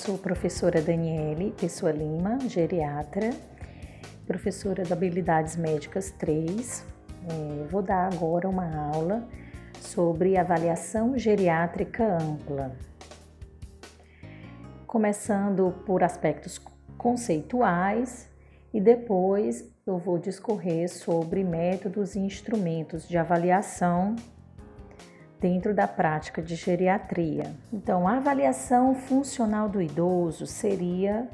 sou professora Daniele Pessoa Lima, geriatra, professora de Habilidades Médicas 3. Vou dar agora uma aula sobre avaliação geriátrica ampla. Começando por aspectos conceituais e depois eu vou discorrer sobre métodos e instrumentos de avaliação dentro da prática de geriatria. Então, a avaliação funcional do idoso seria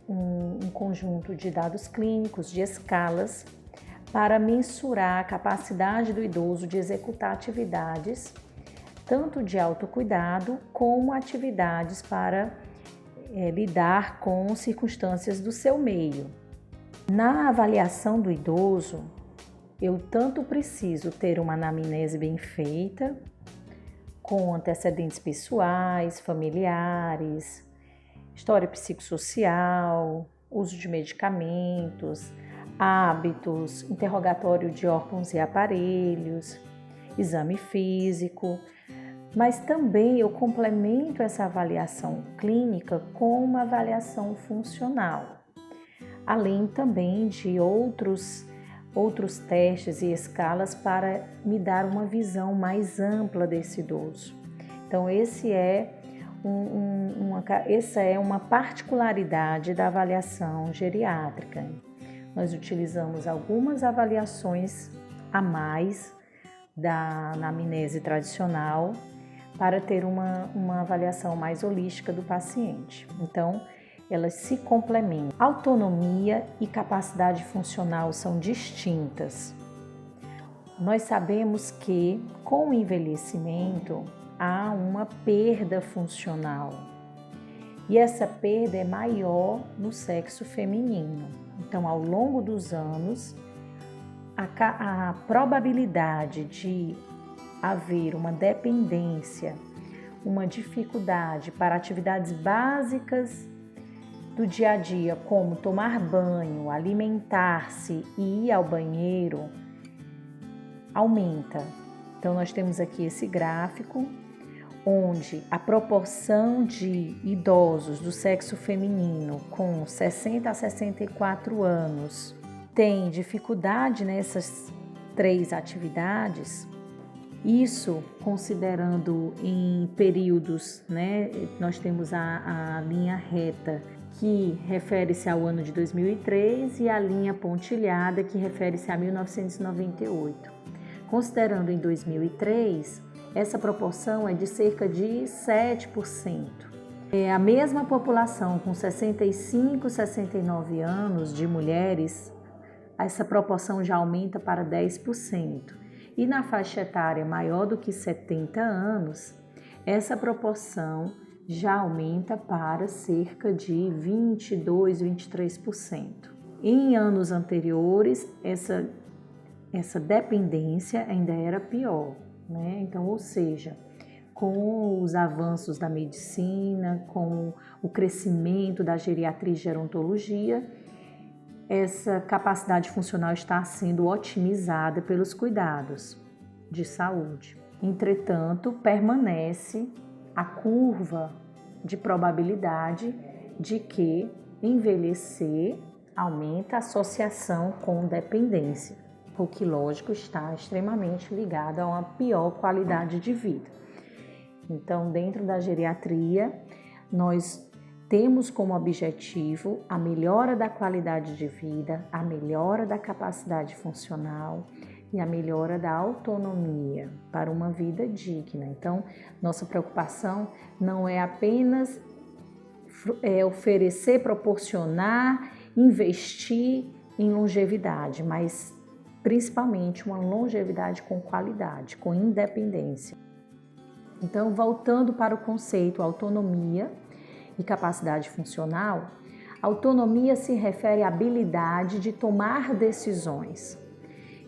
um conjunto de dados clínicos, de escalas, para mensurar a capacidade do idoso de executar atividades, tanto de autocuidado como atividades para lidar com circunstâncias do seu meio. Na avaliação do idoso, eu tanto preciso ter uma anamnese bem feita, com antecedentes pessoais, familiares, história psicossocial, uso de medicamentos, hábitos, interrogatório de órgãos e aparelhos, exame físico, mas também eu complemento essa avaliação clínica com uma avaliação funcional, além também de outros testes e escalas para me dar uma visão mais ampla desse idoso. Então, essa é uma particularidade da avaliação geriátrica. Nós utilizamos algumas avaliações a mais da anamnese tradicional para ter uma avaliação mais holística do paciente. Então, elas se complementam. Autonomia e capacidade funcional são distintas. Nós sabemos que, com o envelhecimento, há uma perda funcional. E essa perda é maior no sexo feminino. Então, ao longo dos anos, a probabilidade de haver uma dependência, uma dificuldade para atividades básicas do dia a dia, como tomar banho, alimentar-se e ir ao banheiro, aumenta. Então, nós temos aqui esse gráfico, onde a proporção de idosos do sexo feminino com 60 a 64 anos tem dificuldade nessas 3 atividades. Isso considerando em períodos, né? Nós temos a linha reta, que refere-se ao ano de 2003, e a linha pontilhada, que refere-se a 1998. Considerando em 2003, essa proporção é de cerca de 7%. A mesma população com 65, 69 anos de mulheres, essa proporção já aumenta para 10%. E na faixa etária maior do que 70 anos, essa proporção já aumenta para cerca de 22, 23%. Em anos anteriores, essa dependência ainda era pior, né? Então, ou seja, com os avanços da medicina, com o crescimento da geriatria e gerontologia, essa capacidade funcional está sendo otimizada pelos cuidados de saúde. Entretanto, permanece a curva de probabilidade de que envelhecer aumenta a associação com dependência, o que, lógico, está extremamente ligado a uma pior qualidade de vida. Então, dentro da geriatria, nós temos como objetivo a melhora da qualidade de vida, a melhora da capacidade funcional e a melhora da autonomia para uma vida digna. Então, nossa preocupação não é apenas oferecer, proporcionar, investir em longevidade, mas principalmente uma longevidade com qualidade, com independência. Então, voltando para o conceito autonomia e capacidade funcional, autonomia se refere à habilidade de tomar decisões.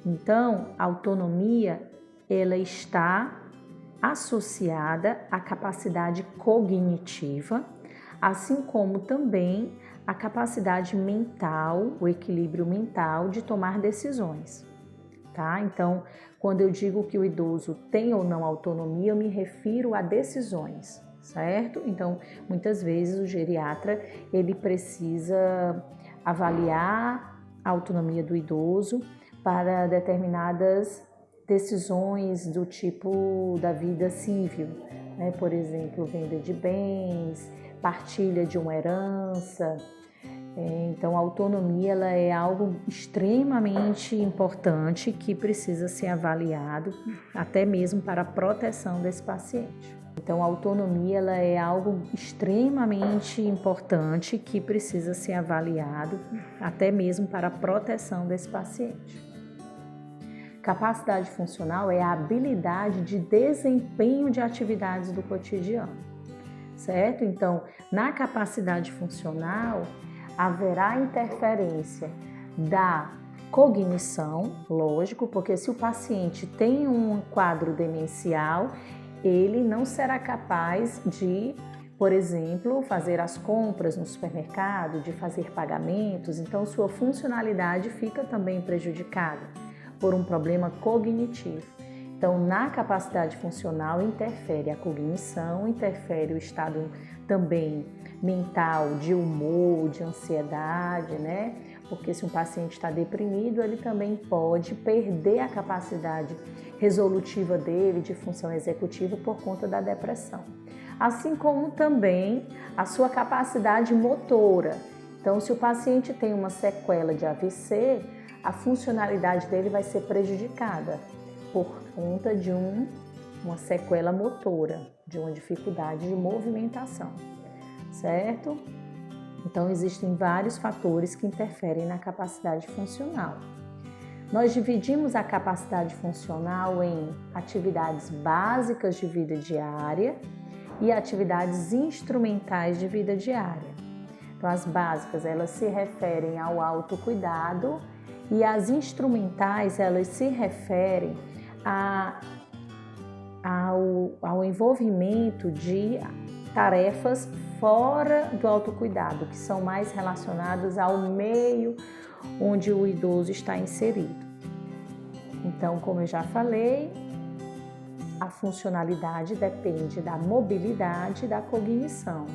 Então, a autonomia, ela está associada à capacidade cognitiva, assim como também a capacidade mental, o equilíbrio mental de tomar decisões, tá? Então, quando eu digo que o idoso tem ou não autonomia, eu me refiro a decisões, certo? Então, muitas vezes o geriatra, ele precisa avaliar a autonomia do idoso para determinadas decisões do tipo da vida civil, né? Por exemplo, venda de bens, partilha de uma herança. Então, a autonomia ela é algo extremamente importante que precisa ser avaliado, até mesmo para a proteção desse paciente. Então, a autonomia ela é algo extremamente importante que precisa ser avaliado, até mesmo para a proteção desse paciente. Capacidade funcional é a habilidade de desempenho de atividades do cotidiano, certo? Então, na capacidade funcional, haverá interferência da cognição, lógico, porque se o paciente tem um quadro demencial, ele não será capaz de, por exemplo, fazer as compras no supermercado, de fazer pagamentos, então sua funcionalidade fica também prejudicada por um problema cognitivo. Então, na capacidade funcional interfere a cognição, interfere o estado também mental, de humor, de ansiedade, né? Porque se um paciente está deprimido, ele também pode perder a capacidade resolutiva dele, de função executiva, por conta da depressão. Assim como também a sua capacidade motora. Então, se o paciente tem uma sequela de AVC, a funcionalidade dele vai ser prejudicada por conta de uma sequela motora, de uma dificuldade de movimentação, certo? Então, existem vários fatores que interferem na capacidade funcional. Nós dividimos a capacidade funcional em atividades básicas de vida diária e atividades instrumentais de vida diária. Então, as básicas, elas se referem ao autocuidado e as instrumentais, elas se referem ao envolvimento de tarefas fora do autocuidado, que são mais relacionadas ao meio onde o idoso está inserido. Então, como eu já falei, a funcionalidade depende da mobilidade e da cognição.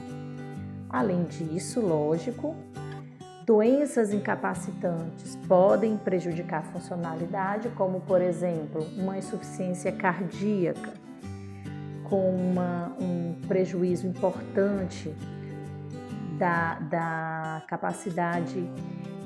Além disso, lógico, doenças incapacitantes podem prejudicar a funcionalidade, como, por exemplo, uma insuficiência cardíaca, com um prejuízo importante da capacidade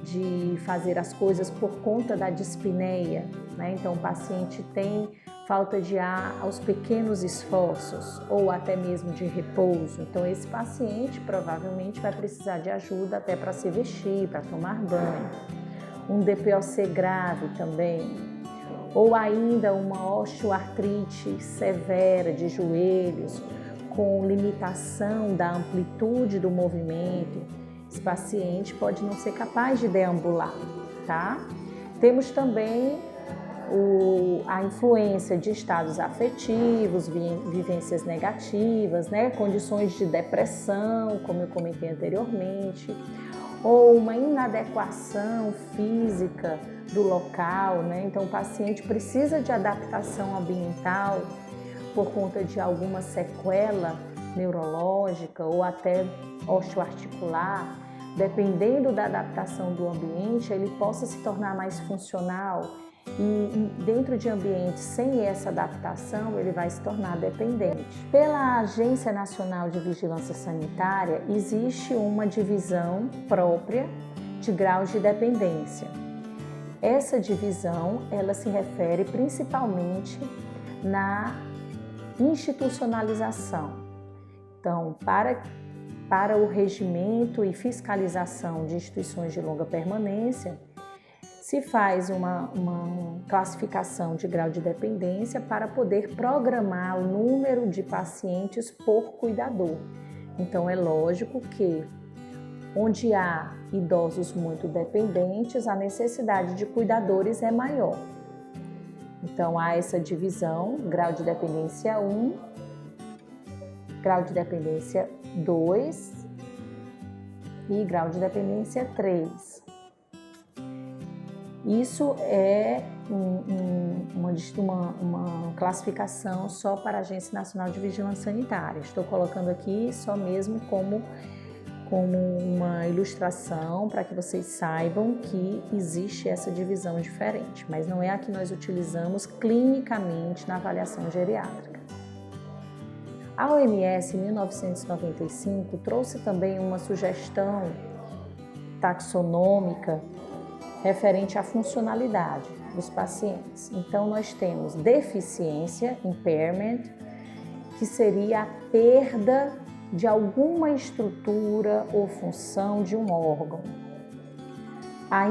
de fazer as coisas por conta da dispneia, né? Então, o paciente tem falta de ar aos pequenos esforços ou até mesmo de repouso. Então, esse paciente provavelmente vai precisar de ajuda até para se vestir, para tomar banho. Um DPOC grave também, ou ainda uma osteoartrite severa de joelhos, com limitação da amplitude do movimento. Esse paciente pode não ser capaz de deambular, tá? Temos também a influência de estados afetivos, vivências negativas, né? Condições de depressão, como eu comentei anteriormente, ou uma inadequação física do local, né? Então, o paciente precisa de adaptação ambiental por conta de alguma sequela neurológica ou até osteoarticular. Dependendo da adaptação do ambiente, ele possa se tornar mais funcional e dentro de ambientes sem essa adaptação, ele vai se tornar dependente. Pela Agência Nacional de Vigilância Sanitária, existe uma divisão própria de graus de dependência. Essa divisão, ela se refere principalmente na institucionalização. Então, para o regimento e fiscalização de instituições de longa permanência, se faz uma classificação de grau de dependência para poder programar o número de pacientes por cuidador. Então, é lógico que onde há idosos muito dependentes, a necessidade de cuidadores é maior. Então, há essa divisão, grau de dependência 1, grau de dependência 2 e grau de dependência 3. Isso é uma uma classificação só para a Agência Nacional de Vigilância Sanitária. Estou colocando aqui só mesmo como uma ilustração para que vocês saibam que existe essa divisão diferente, mas não é a que nós utilizamos clinicamente na avaliação geriátrica. A OMS, em 1995, trouxe também uma sugestão taxonômica referente à funcionalidade dos pacientes. Então, nós temos deficiência, impairment, que seria a perda de alguma estrutura ou função de um órgão. A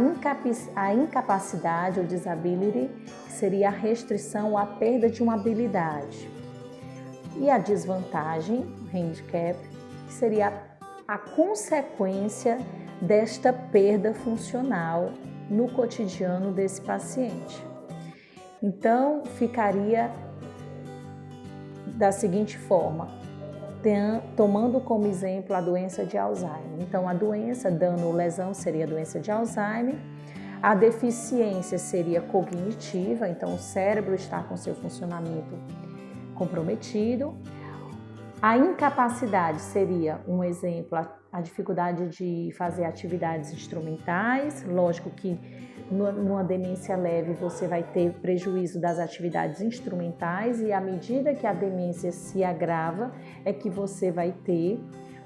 incapacidade ou disability, que seria a restrição ou a perda de uma habilidade. E a desvantagem, handicap, que seria a consequência desta perda funcional no cotidiano desse paciente. Então, ficaria da seguinte forma, tomando como exemplo a doença de Alzheimer. Então, a doença, dano ou lesão, seria a doença de Alzheimer. A deficiência seria cognitiva, então o cérebro está com seu funcionamento comprometido. A incapacidade seria, um exemplo, a dificuldade de fazer atividades instrumentais. Lógico que numa demência leve você vai ter prejuízo das atividades instrumentais e à medida que a demência se agrava é que você vai ter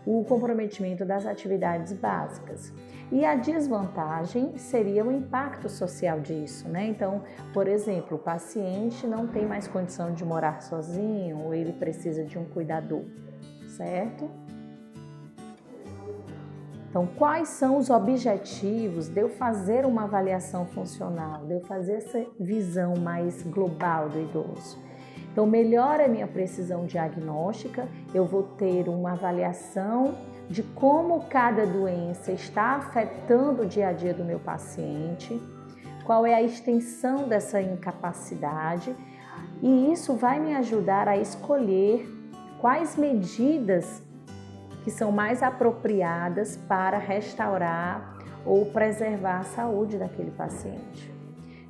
o comprometimento das atividades básicas. E a desvantagem seria o impacto social disso, né? Então, por exemplo, o paciente não tem mais condição de morar sozinho ou ele precisa de um cuidador, certo? Então, quais são os objetivos de eu fazer uma avaliação funcional, de eu fazer essa visão mais global do idoso? Então, melhora a minha precisão diagnóstica, eu vou ter uma avaliação de como cada doença está afetando o dia a dia do meu paciente, qual é a extensão dessa incapacidade, e isso vai me ajudar a escolher quais medidas que são mais apropriadas para restaurar ou preservar a saúde daquele paciente.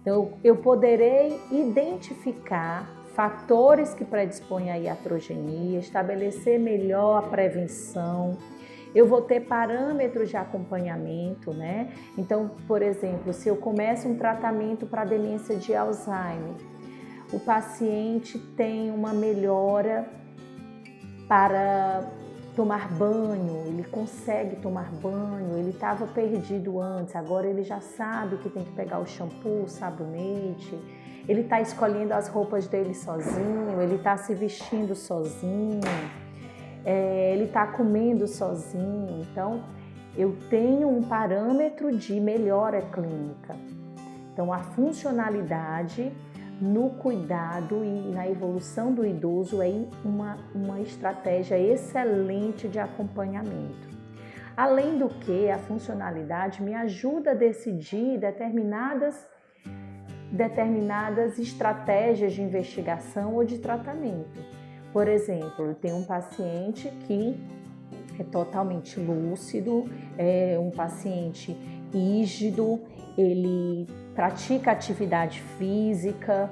Então, eu poderei identificar fatores que predispõem à iatrogenia, estabelecer melhor a prevenção. Eu vou ter parâmetros de acompanhamento, né? Então, por exemplo, se eu começo um tratamento para demência de Alzheimer, o paciente tem uma melhora para tomar banho, ele consegue tomar banho, ele estava perdido antes, agora ele já sabe que tem que pegar o shampoo, o sabonete, ele está escolhendo as roupas dele sozinho, ele está se vestindo sozinho, ele está comendo sozinho. Então, eu tenho um parâmetro de melhora clínica. Então, a funcionalidade no cuidado e na evolução do idoso é uma estratégia excelente de acompanhamento. Além do que, a funcionalidade me ajuda a decidir determinadas estratégias de investigação ou de tratamento. Por exemplo, eu tenho um paciente que é totalmente lúcido, é um paciente rígido, ele pratica atividade física,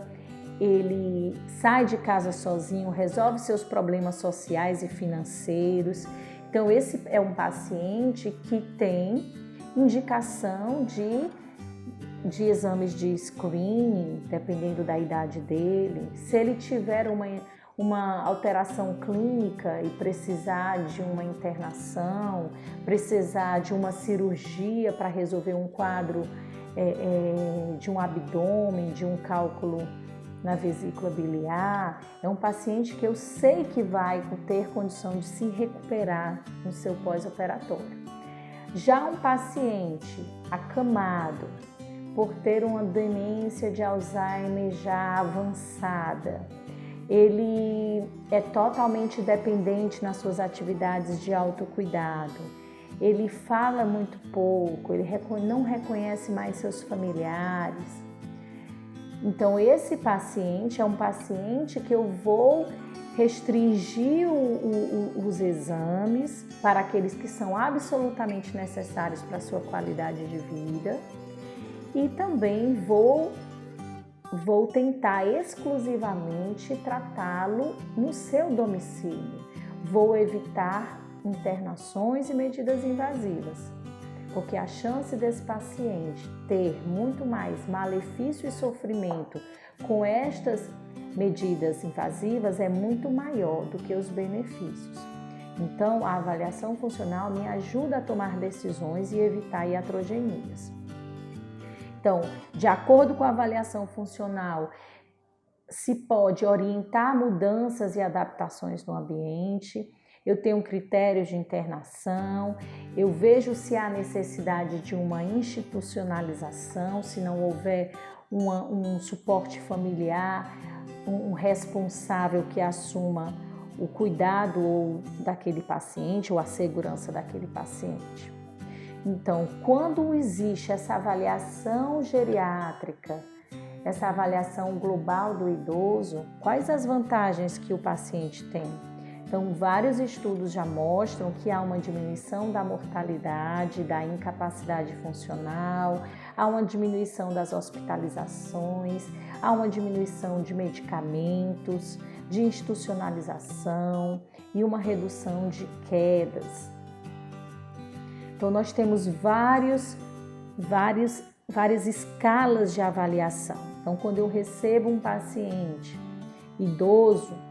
ele sai de casa sozinho, resolve seus problemas sociais e financeiros. Então, esse é um paciente que tem indicação de exames de screening, dependendo da idade dele. Se ele tiver uma alteração clínica e precisar de uma internação, precisar de uma cirurgia para resolver um quadro de um abdômen, de um cálculo na vesícula biliar, é um paciente que eu sei que vai ter condição de se recuperar no seu pós-operatório. Já um paciente acamado, por ter uma demência de Alzheimer já avançada, ele é totalmente dependente nas suas atividades de autocuidado. Ele fala muito pouco, ele não reconhece mais seus familiares. Então, esse paciente é um paciente que eu vou restringir os exames para aqueles que são absolutamente necessários para a sua qualidade de vida e também vou vou tentar exclusivamente tratá-lo no seu domicílio. Vou evitar internações e medidas invasivas, porque a chance desse paciente ter muito mais malefício e sofrimento com estas medidas invasivas é muito maior do que os benefícios. Então, a avaliação funcional me ajuda a tomar decisões e evitar iatrogenias. Então, de acordo com a avaliação funcional, se pode orientar mudanças e adaptações no ambiente. Eu tenho critérios de internação, eu vejo se há necessidade de uma institucionalização, se não houver um suporte familiar, um responsável que assuma o cuidado ou daquele paciente ou a segurança daquele paciente. Então, quando existe essa avaliação geriátrica, essa avaliação global do idoso, quais as vantagens que o paciente tem? Então, vários estudos já mostram que há uma diminuição da mortalidade, da incapacidade funcional, há uma diminuição das hospitalizações, há uma diminuição de medicamentos, de institucionalização e uma redução de quedas. Então, nós temos várias escalas de avaliação. Então, quando eu recebo um paciente idoso,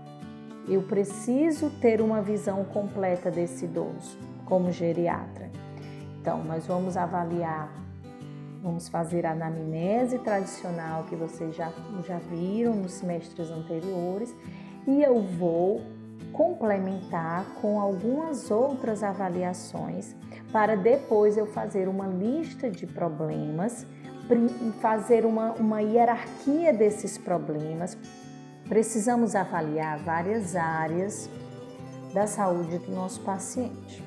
eu preciso ter uma visão completa desse idoso, como geriatra. Então, nós vamos avaliar, vamos fazer a anamnese tradicional que vocês já viram nos semestres anteriores, e eu vou complementar com algumas outras avaliações para depois eu fazer uma lista de problemas, fazer uma hierarquia desses problemas. Precisamos avaliar várias áreas da saúde do nosso paciente.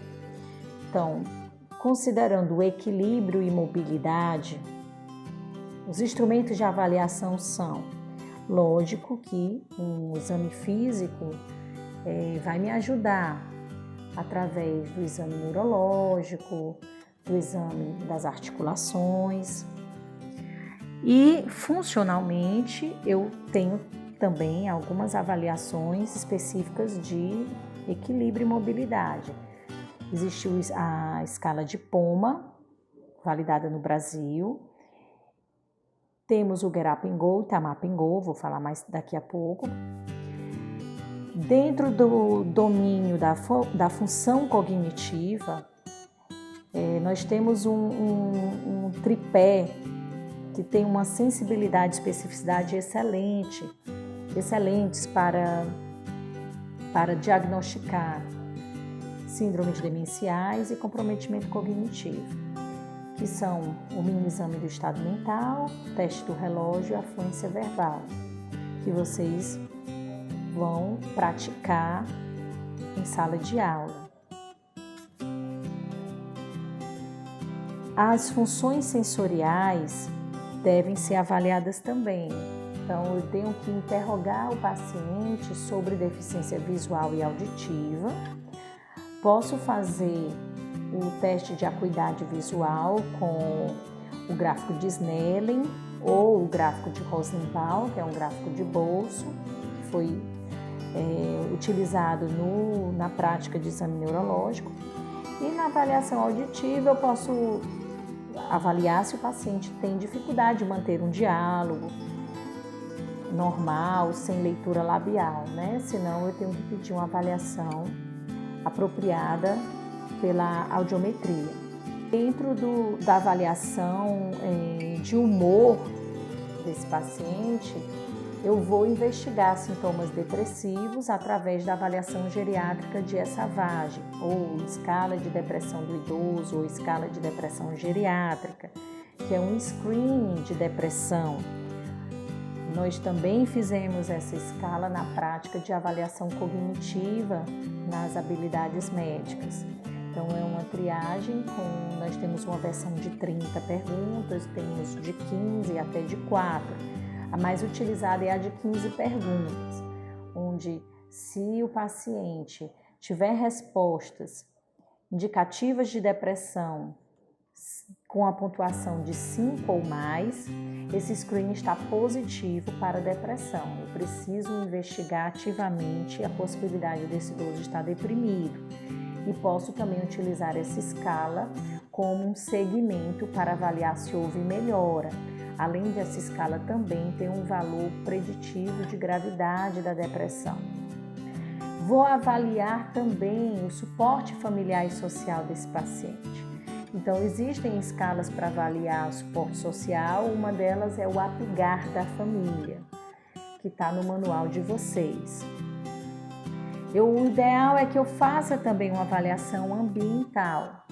Então, considerando o equilíbrio e mobilidade, os instrumentos de avaliação são, lógico que um exame físico vai me ajudar através do exame neurológico, do exame das articulações. E funcionalmente eu tenho também algumas avaliações específicas de equilíbrio e mobilidade. Existe a escala de POMA, validada no Brasil. Temos o Get Up and Go, Tamap and Go, vou falar mais daqui a pouco. Dentro do domínio da função cognitiva, nós temos um tripé que tem uma sensibilidade e especificidade excelentes para diagnosticar síndromes demenciais e comprometimento cognitivo, que são o mini exame do estado mental, teste do relógio e a fluência verbal, que vocês vão praticar em sala de aula. As funções sensoriais devem ser avaliadas também. Então, eu tenho que interrogar o paciente sobre deficiência visual e auditiva. Posso fazer o teste de acuidade visual com o gráfico de Snellen ou o gráfico de Rosenbaum, que é um gráfico de bolso, que foi utilizado na prática de exame neurológico. E na avaliação auditiva eu posso avaliar se o paciente tem dificuldade de manter um diálogo normal, sem leitura labial, né? Senão eu tenho que pedir uma avaliação apropriada pela audiometria. Dentro da avaliação de humor desse paciente, eu vou investigar sintomas depressivos através da avaliação geriátrica de ESAVAGE, ou escala de depressão do idoso, ou escala de depressão geriátrica, que é um screening de depressão. Nós também fizemos essa escala na prática de avaliação cognitiva nas habilidades médicas. Então, é uma triagem, nós temos uma versão de 30 perguntas, temos de 15 até de 4. A mais utilizada é a de 15 perguntas, onde se o paciente tiver respostas indicativas de depressão com a pontuação de 5 ou mais, esse screening está positivo para depressão. Eu preciso investigar ativamente a possibilidade desse idoso estar deprimido e posso também utilizar essa escala como um segmento para avaliar se houve melhora. Além dessa escala também tem um valor preditivo de gravidade da depressão. Vou avaliar também o suporte familiar e social desse paciente. Então, existem escalas para avaliar o suporte social, uma delas é o APGAR da família, que está no manual de vocês. O ideal é que eu faça também uma avaliação ambiental.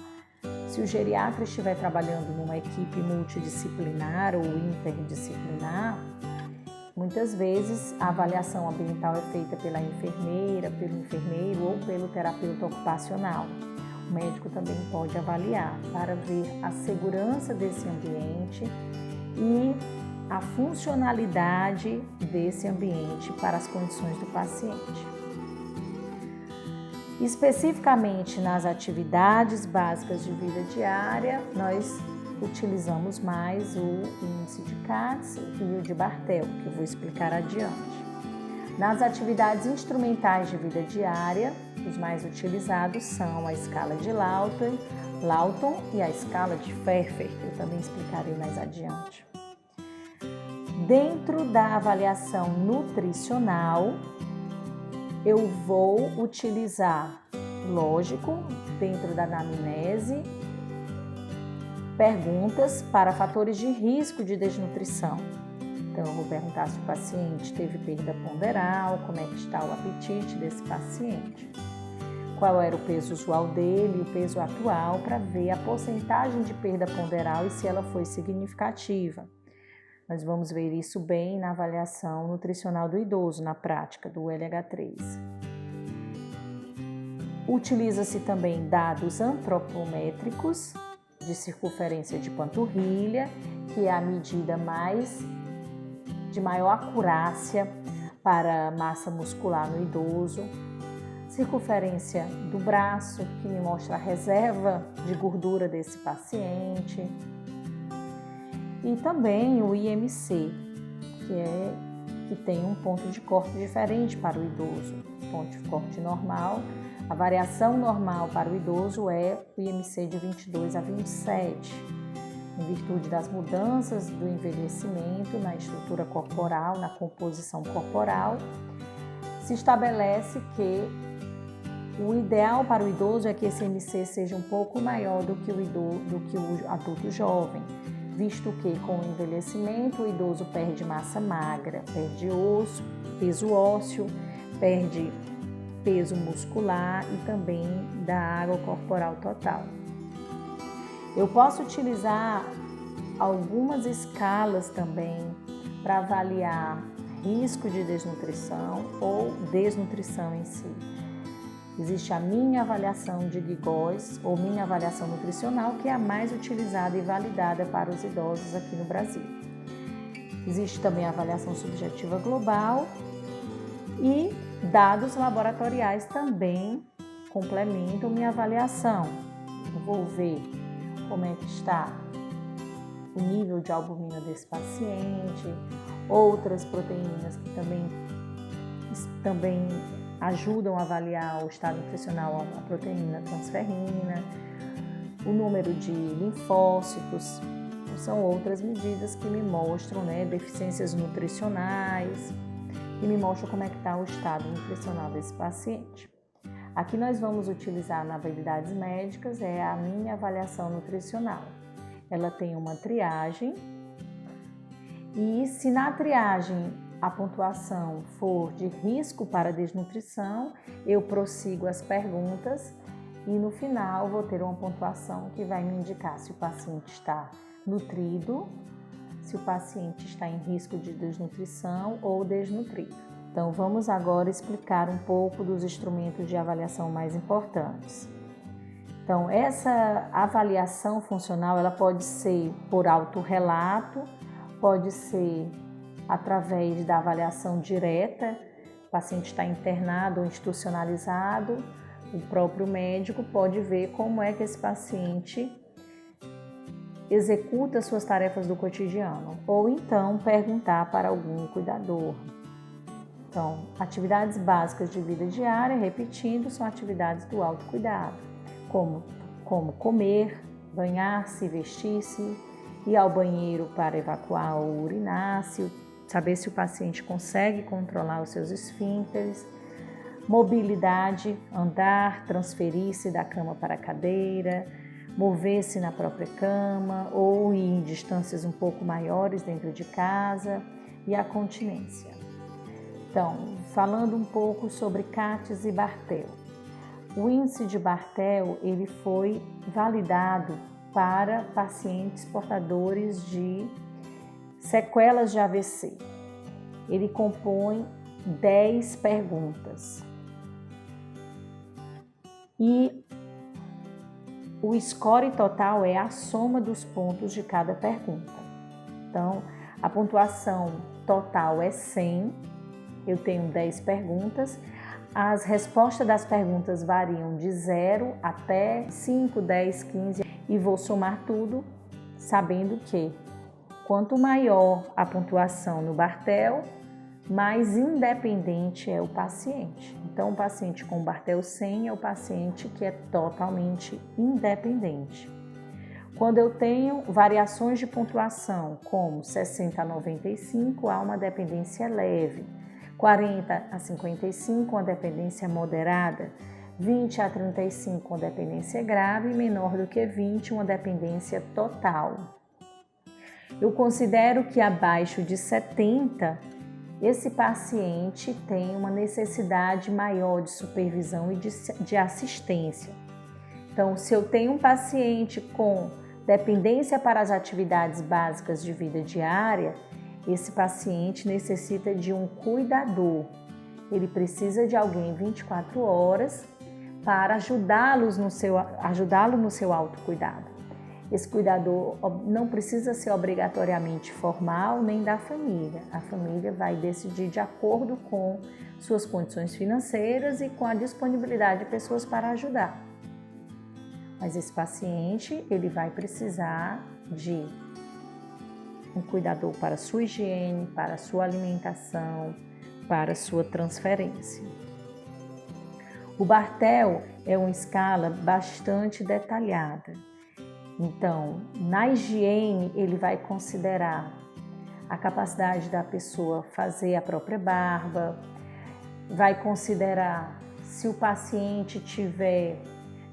Se o geriatra estiver trabalhando numa equipe multidisciplinar ou interdisciplinar, muitas vezes a avaliação ambiental é feita pela enfermeira, pelo enfermeiro ou pelo terapeuta ocupacional. O médico também pode avaliar para ver a segurança desse ambiente e a funcionalidade desse ambiente para as condições do paciente. Especificamente nas atividades básicas de vida diária, nós utilizamos mais o índice de Katz e o de Bartel, que eu vou explicar adiante. Nas atividades instrumentais de vida diária, os mais utilizados são a escala de Lawton e a escala de Pfeffer, que eu também explicarei mais adiante. Dentro da avaliação nutricional, eu vou utilizar, lógico, dentro da anamnese, perguntas para fatores de risco de desnutrição. Então, eu vou perguntar se o paciente teve perda ponderal, como é que está o apetite desse paciente, qual era o peso usual dele e o peso atual, para ver a porcentagem de perda ponderal e se ela foi significativa. Nós vamos ver isso bem na avaliação nutricional do idoso, na prática do LH3. Utiliza-se também dados antropométricos de circunferência de panturrilha, que é a medida de maior acurácia para massa muscular no idoso. Circunferência do braço, que me mostra a reserva de gordura desse paciente. E também o IMC, que tem um ponto de corte diferente para o idoso. Ponto de corte normal, a variação normal para o idoso é o IMC de 22 a 27. Em virtude das mudanças do envelhecimento na estrutura corporal, na composição corporal, se estabelece que o ideal para o idoso é que esse IMC seja um pouco maior do que o adulto jovem, visto que com o envelhecimento o idoso perde massa magra, perde osso, peso ósseo, perde peso muscular e também da água corporal total. Eu posso utilizar algumas escalas também para avaliar risco de desnutrição ou desnutrição em si. Existe a minha avaliação de Gigós ou minha avaliação nutricional, que é a mais utilizada e validada para os idosos aqui no Brasil. Existe também a avaliação subjetiva global e dados laboratoriais também complementam minha avaliação. Eu vou ver como é que está o nível de albumina desse paciente, outras proteínas que também ajudam a avaliar o estado nutricional, a proteína transferrina, o número de linfócitos. São outras medidas que me mostram, deficiências nutricionais, que me mostram como é que está o estado nutricional desse paciente. Aqui nós vamos utilizar na habilidades médicas, a minha avaliação nutricional. Ela tem uma triagem e se na triagem a pontuação for de risco para desnutrição, eu prossigo as perguntas e no final vou ter uma pontuação que vai me indicar se o paciente está nutrido, se o paciente está em risco de desnutrição ou desnutrido. Então, vamos agora explicar um pouco dos instrumentos de avaliação mais importantes. Então, essa avaliação funcional, ela pode ser por autorrelato, pode ser através da avaliação direta, o paciente está internado ou institucionalizado, o próprio médico pode ver como é que esse paciente executa suas tarefas do cotidiano, ou então perguntar para algum cuidador. Então, atividades básicas de vida diária, repetindo, são atividades do autocuidado, como comer, banhar-se, vestir-se, ir ao banheiro para evacuar ou urinar, saber se o paciente consegue controlar os seus esfíncteres, mobilidade, andar, transferir-se da cama para a cadeira, mover-se na própria cama ou ir em distâncias um pouco maiores dentro de casa, e a continência. Então, falando um pouco sobre Katz e Barthel. O índice de Barthel ele foi validado para pacientes portadores de sequelas de AVC. Ele compõe 10 perguntas. E o score total é a soma dos pontos de cada pergunta. Então, a pontuação total é 100. Eu tenho 10 perguntas. As respostas das perguntas variam de 0 até 5, 10, 15 e vou somar tudo sabendo que quanto maior a pontuação no Barthel, mais independente é o paciente. Então, o paciente com Barthel 100 é o paciente que é totalmente independente. Quando eu tenho variações de pontuação, como 60 a 95, há uma dependência leve. 40 a 55, uma dependência moderada, 20 a 35, uma dependência grave, e menor do que 20, uma dependência total. Eu considero que abaixo de 70, esse paciente tem uma necessidade maior de supervisão e de assistência. Então, se eu tenho um paciente com dependência para as atividades básicas de vida diária, esse paciente necessita de um cuidador. Ele precisa de alguém 24 horas para ajudá-lo no seu autocuidado. Esse cuidador não precisa ser obrigatoriamente formal nem da família. A família vai decidir de acordo com suas condições financeiras e com a disponibilidade de pessoas para ajudar. Mas esse paciente, ele vai precisar de um cuidador para sua higiene, para sua alimentação, para sua transferência. O Barthel é uma escala bastante detalhada. Então, na higiene, ele vai considerar a capacidade da pessoa fazer a própria barba, vai considerar se o paciente tiver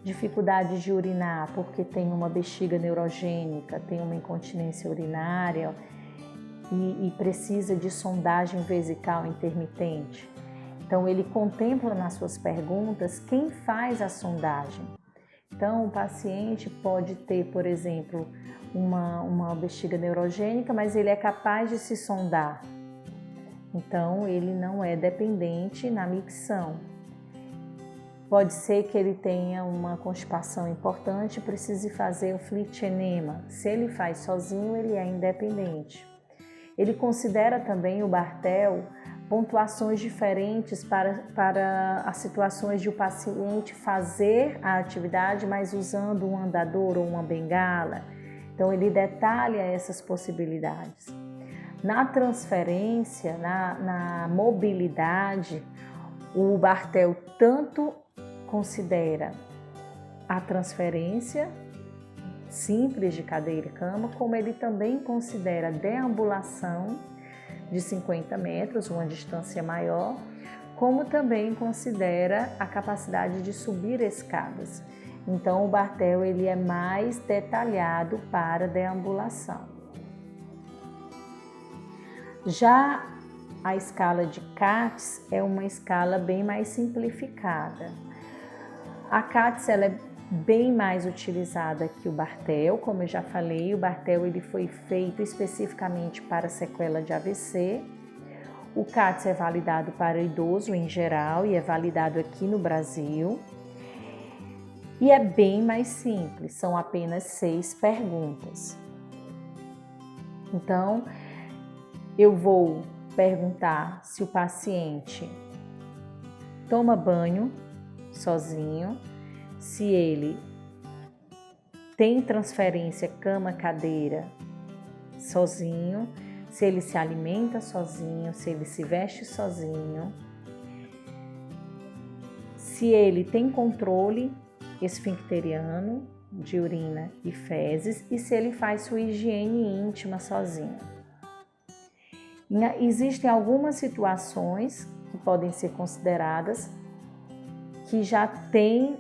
dificuldade de urinar porque tem uma bexiga neurogênica, tem uma incontinência urinária e precisa de sondagem vesical intermitente. Então, ele contempla nas suas perguntas quem faz a sondagem. Então, o paciente pode ter, por exemplo, uma bexiga neurogênica, mas ele é capaz de se sondar. Então, ele não é dependente na micção. Pode ser que ele tenha uma constipação importante e precise fazer o flight enema. Se ele faz sozinho, ele é independente. Ele considera também o Barthel pontuações diferentes para as situações de o paciente fazer a atividade, mas usando um andador ou uma bengala. Então, ele detalha essas possibilidades. Na transferência, na mobilidade, o Barthel tanto considera a transferência simples de cadeira e cama, como ele também considera a deambulação de 50 metros, uma distância maior, como também considera a capacidade de subir escadas. Então, o Barthel ele é mais detalhado para deambulação. Já a escala de Katz é uma escala bem mais simplificada. A Katz ela é bem mais utilizada que o Barthel, como eu já falei. O Barthel ele foi feito especificamente para sequela de AVC. O Katz é validado para idoso em geral e é validado aqui no Brasil. E é bem mais simples, são apenas 6 perguntas. Então, eu vou perguntar se o paciente toma banho sozinho, se ele tem transferência cama-cadeira sozinho, se ele se alimenta sozinho, se ele se veste sozinho, se ele tem controle esfincteriano de urina e fezes e se ele faz sua higiene íntima sozinho. Existem algumas situações que podem ser consideradas que já tem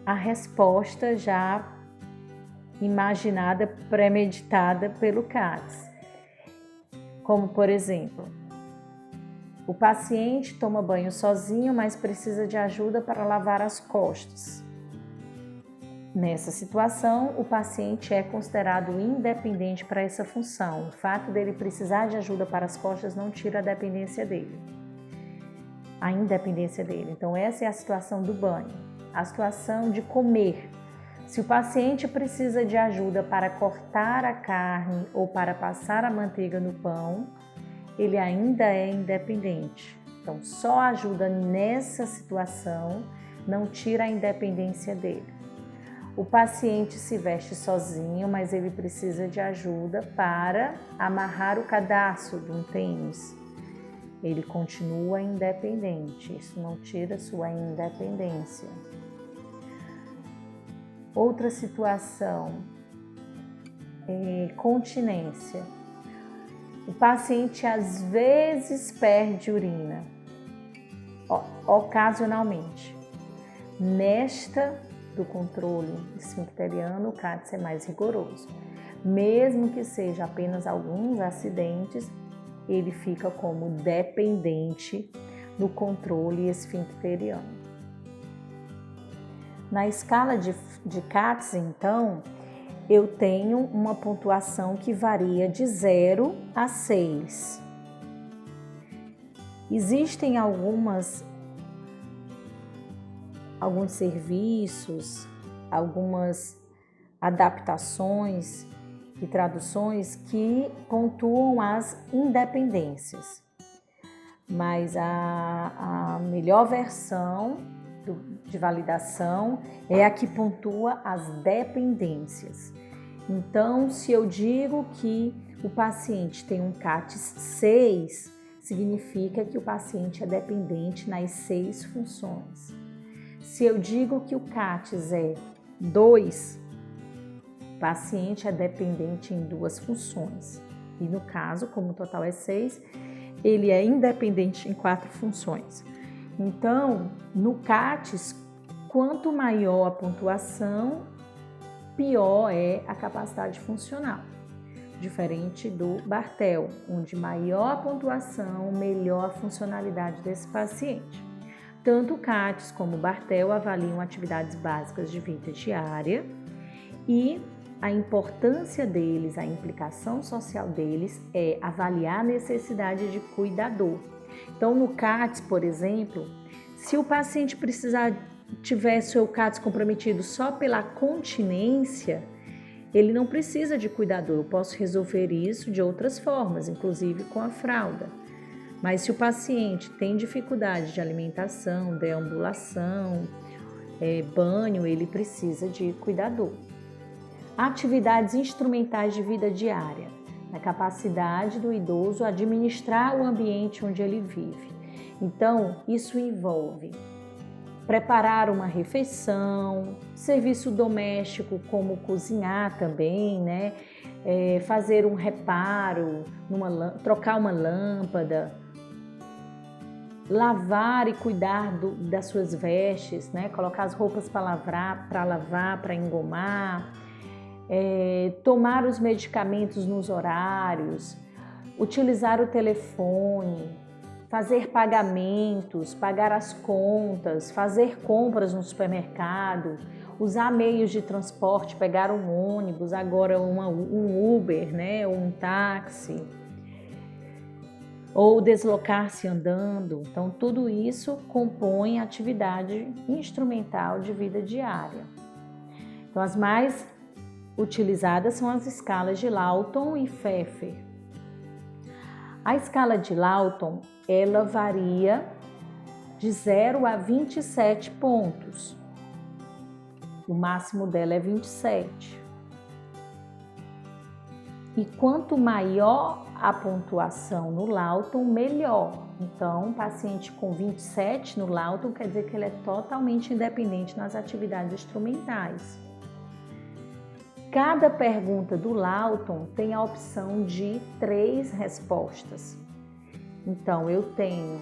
a resposta já imaginada, premeditada pelo CADS. Como, por exemplo, o paciente toma banho sozinho, mas precisa de ajuda para lavar as costas. Nessa situação, o paciente é considerado independente para essa função. O fato dele precisar de ajuda para as costas não tira a independência dele. Então, essa é a situação do banho. A situação de comer. Se o paciente precisa de ajuda para cortar a carne ou para passar a manteiga no pão, ele ainda é independente. Então, só ajuda nessa situação não tira a independência dele. O paciente se veste sozinho, mas ele precisa de ajuda para amarrar o cadarço de um tênis. Ele continua independente, isso não tira sua independência. Outra situação é continência. O paciente às vezes perde urina, ocasionalmente. Nesta do controle esfincteriano, o CADS é mais rigoroso. Mesmo que seja apenas alguns acidentes, ele fica como dependente do controle esfincteriano. Na escala de CADS, então, eu tenho uma pontuação que varia de 0 a 6. Existem alguns serviços, algumas adaptações e traduções que pontuam as independências, mas a melhor versão de validação é a que pontua as dependências. Então, se eu digo que o paciente tem um CADS 6, significa que o paciente é dependente nas 6 funções. Se eu digo que o CADS é 2, o paciente é dependente em 2 funções. E no caso, como o total é 6, ele é independente em 4 funções. Então, no CADS, quanto maior a pontuação, pior é a capacidade funcional. Diferente do Barthel, onde maior a pontuação, melhor a funcionalidade desse paciente. Tanto o CADS como o Barthel avaliam atividades básicas de vida diária e a importância deles, a implicação social deles é avaliar a necessidade de cuidador. Então, no CADS, por exemplo, se o paciente tiver seu CADS comprometido só pela continência, ele não precisa de cuidador. Eu posso resolver isso de outras formas, inclusive com a fralda. Mas se o paciente tem dificuldade de alimentação, deambulação, banho, ele precisa de cuidador. Atividades instrumentais de vida diária. A capacidade do idoso administrar o ambiente onde ele vive. Então, isso envolve preparar uma refeição, serviço doméstico como cozinhar também, né? Fazer um reparo, trocar uma lâmpada, lavar e cuidar das suas vestes, né? Colocar as roupas para lavar, para engomar, tomar os medicamentos nos horários, utilizar o telefone, fazer pagamentos, pagar as contas, fazer compras no supermercado, usar meios de transporte, pegar um ônibus, agora um Uber, né, ou um táxi, ou deslocar-se andando. Então, tudo isso compõe atividade instrumental de vida diária. Então, as mais utilizadas são as escalas de Lawton e Pfeffer. A escala de Lawton, ela varia de 0 a 27 pontos. o máximo dela é 27. E quanto maior a pontuação no Lawton, melhor. Então, um paciente com 27 no Lawton quer dizer que ele é totalmente independente nas atividades instrumentais. Cada pergunta do Lawton tem a opção de 3 respostas. Então, eu tenho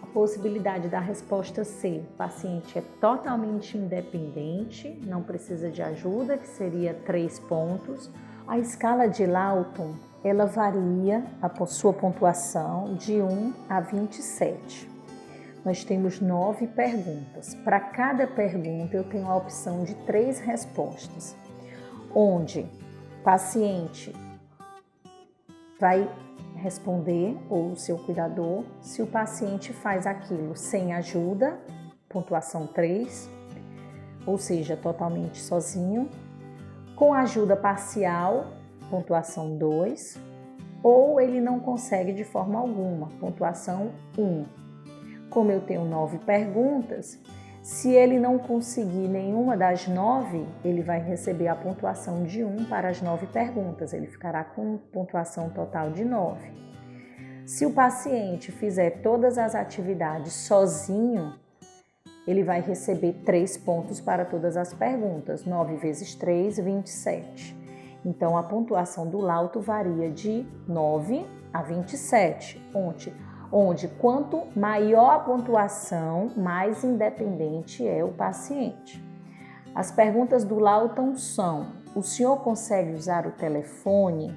a possibilidade da resposta C, o paciente é totalmente independente, não precisa de ajuda, que seria 3 pontos. A escala de Lawton, ela varia a sua pontuação de 1 a 27. Nós temos 9 perguntas. Para cada pergunta, eu tenho a opção de 3 respostas, onde o paciente vai responder, ou o seu cuidador, se o paciente faz aquilo sem ajuda, pontuação 3, ou seja, totalmente sozinho, com ajuda parcial, pontuação 2, ou ele não consegue de forma alguma, pontuação 1. Como eu tenho 9 perguntas, se ele não conseguir nenhuma das 9, ele vai receber a pontuação de 1 para as 9 perguntas, ele ficará com pontuação total de 9. Se o paciente fizer todas as atividades sozinho, ele vai receber 3 pontos para todas as perguntas, 9 vezes 3, 27. Então, a pontuação do Lawton varia de 9 a 27, onde quanto maior a pontuação, mais independente é o paciente. As perguntas do Lawton são: o senhor consegue usar o telefone?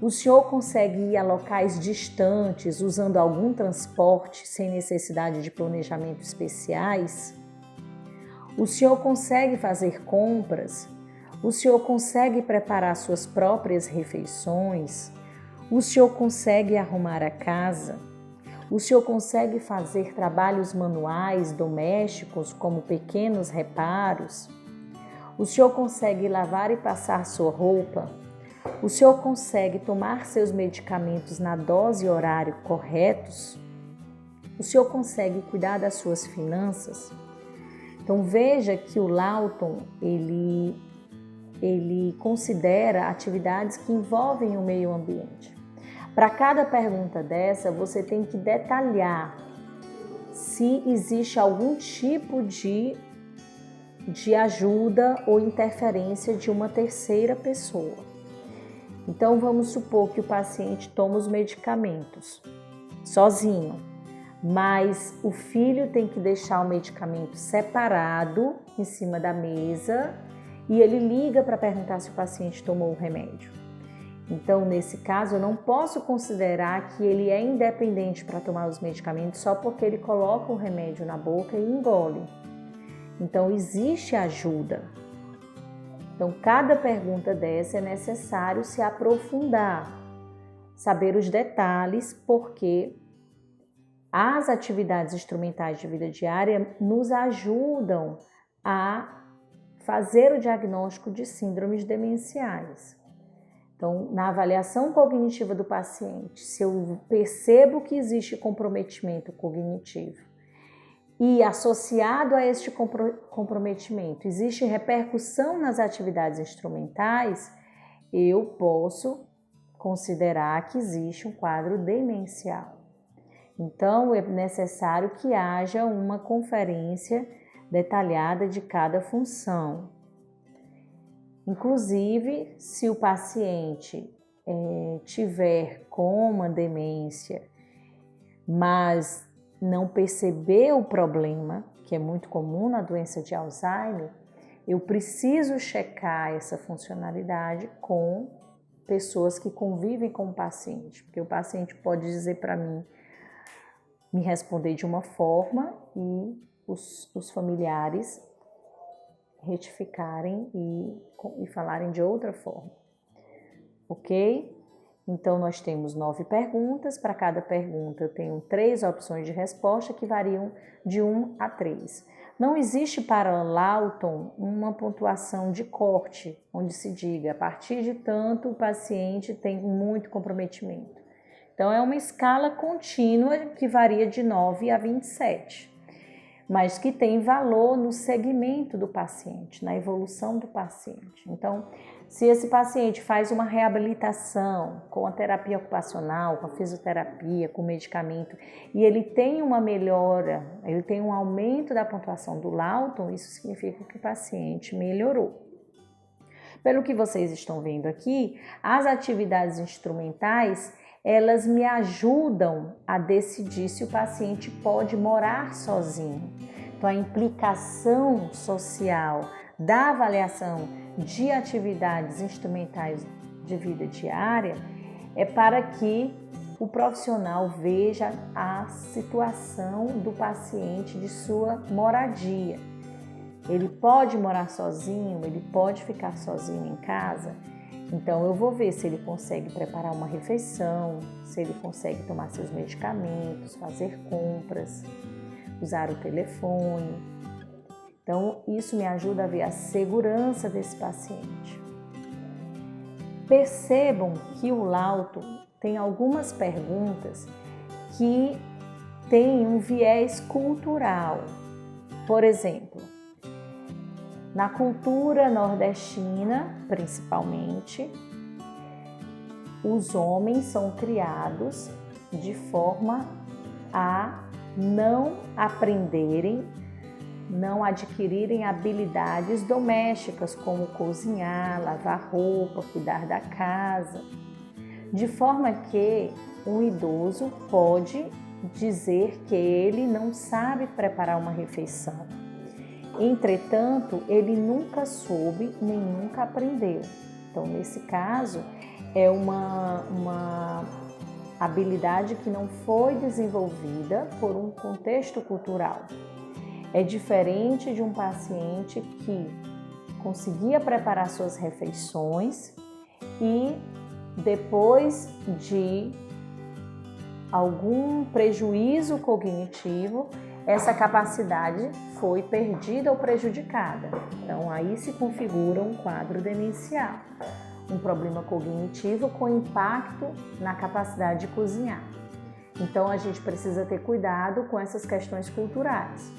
O senhor consegue ir a locais distantes usando algum transporte sem necessidade de planejamento especiais? O senhor consegue fazer compras? O senhor consegue preparar suas próprias refeições? O senhor consegue arrumar a casa? O senhor consegue fazer trabalhos manuais, domésticos, como pequenos reparos? O senhor consegue lavar e passar sua roupa? O senhor consegue tomar seus medicamentos na dose e horário corretos? O senhor consegue cuidar das suas finanças? Então veja que o Lawton, ele considera atividades que envolvem o meio ambiente. Para cada pergunta dessa, você tem que detalhar se existe algum tipo de ajuda ou interferência de uma terceira pessoa. Então, vamos supor que o paciente toma os medicamentos sozinho, mas o filho tem que deixar o medicamento separado em cima da mesa e ele liga para perguntar se o paciente tomou o remédio. Então, nesse caso, eu não posso considerar que ele é independente para tomar os medicamentos só porque ele coloca o remédio na boca e engole. Então, existe ajuda. Então, cada pergunta dessa é necessário se aprofundar, saber os detalhes, porque as atividades instrumentais de vida diária nos ajudam a fazer o diagnóstico de síndromes demenciais. Então, na avaliação cognitiva do paciente, se eu percebo que existe comprometimento cognitivo e associado a este comprometimento existe repercussão nas atividades instrumentais, eu posso considerar que existe um quadro demencial. Então, é necessário que haja uma conferência detalhada de cada função. Inclusive, se o paciente tiver com uma demência, mas não perceber o problema, que é muito comum na doença de Alzheimer, eu preciso checar essa funcionalidade com pessoas que convivem com o paciente, porque o paciente pode dizer para mim, me responder de uma forma e os familiares retificarem e falarem de outra forma, ok? Então, nós temos 9 perguntas, para cada pergunta eu tenho 3 opções de resposta que variam de 1 a 3. Não existe para Lawton uma pontuação de corte, onde se diga, a partir de tanto o paciente tem muito comprometimento. Então, é uma escala contínua que varia de 9 a 27. mas que tem valor no segmento do paciente, na evolução do paciente. Então, se esse paciente faz uma reabilitação com a terapia ocupacional, com a fisioterapia, com o medicamento, e ele tem uma melhora, ele tem um aumento da pontuação do Lawton, isso significa que o paciente melhorou. Pelo que vocês estão vendo aqui, as atividades instrumentais, elas me ajudam a decidir se o paciente pode morar sozinho. Então, a implicação social da avaliação de atividades instrumentais de vida diária é para que o profissional veja a situação do paciente de sua moradia. Ele pode morar sozinho, ele pode ficar sozinho em casa. Então eu vou ver se ele consegue preparar uma refeição, se ele consegue tomar seus medicamentos, fazer compras, usar o telefone. Então isso me ajuda a ver a segurança desse paciente. Percebam que o Lawton tem algumas perguntas que têm um viés cultural. Por exemplo, na cultura nordestina, principalmente, os homens são criados de forma a não aprenderem, não adquirirem habilidades domésticas como cozinhar, lavar roupa, cuidar da casa, de forma que um idoso pode dizer que ele não sabe preparar uma refeição. Entretanto, ele nunca soube nem nunca aprendeu. Então, nesse caso, é uma habilidade que não foi desenvolvida por um contexto cultural. É diferente de um paciente que conseguia preparar suas refeições e depois de algum prejuízo cognitivo, essa capacidade foi perdida ou prejudicada. Então, aí se configura um quadro demencial, um problema cognitivo com impacto na capacidade de cozinhar. Então, a gente precisa ter cuidado com essas questões culturais.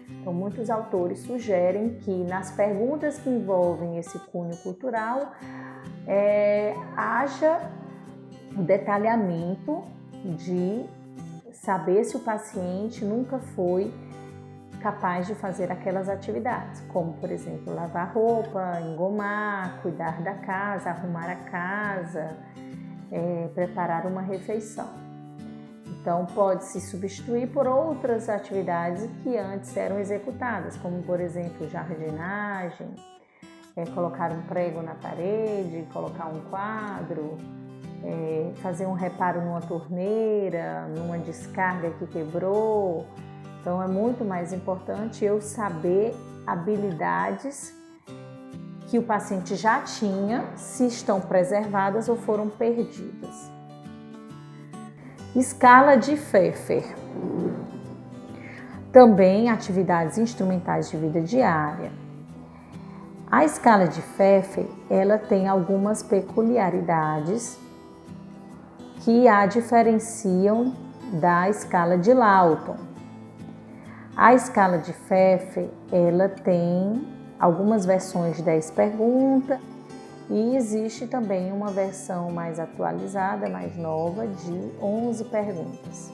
Então, muitos autores sugerem que nas perguntas que envolvem esse cunho cultural, haja o detalhamento de saber se o paciente nunca foi capaz de fazer aquelas atividades, como, por exemplo, lavar roupa, engomar, cuidar da casa, arrumar a casa, preparar uma refeição. Então, pode-se substituir por outras atividades que antes eram executadas, como, por exemplo, jardinagem, colocar um prego na parede, colocar um quadro, fazer um reparo numa torneira, numa descarga que quebrou. Então, é muito mais importante eu saber habilidades que o paciente já tinha, se estão preservadas ou foram perdidas. Escala de Pfeffer. Também atividades instrumentais de vida diária. A escala de Pfeffer, ela tem algumas peculiaridades que a diferenciam da escala de Lawton. A escala de Pfeffer, ela tem algumas versões de 10 perguntas e existe também uma versão mais atualizada, mais nova, de 11 perguntas.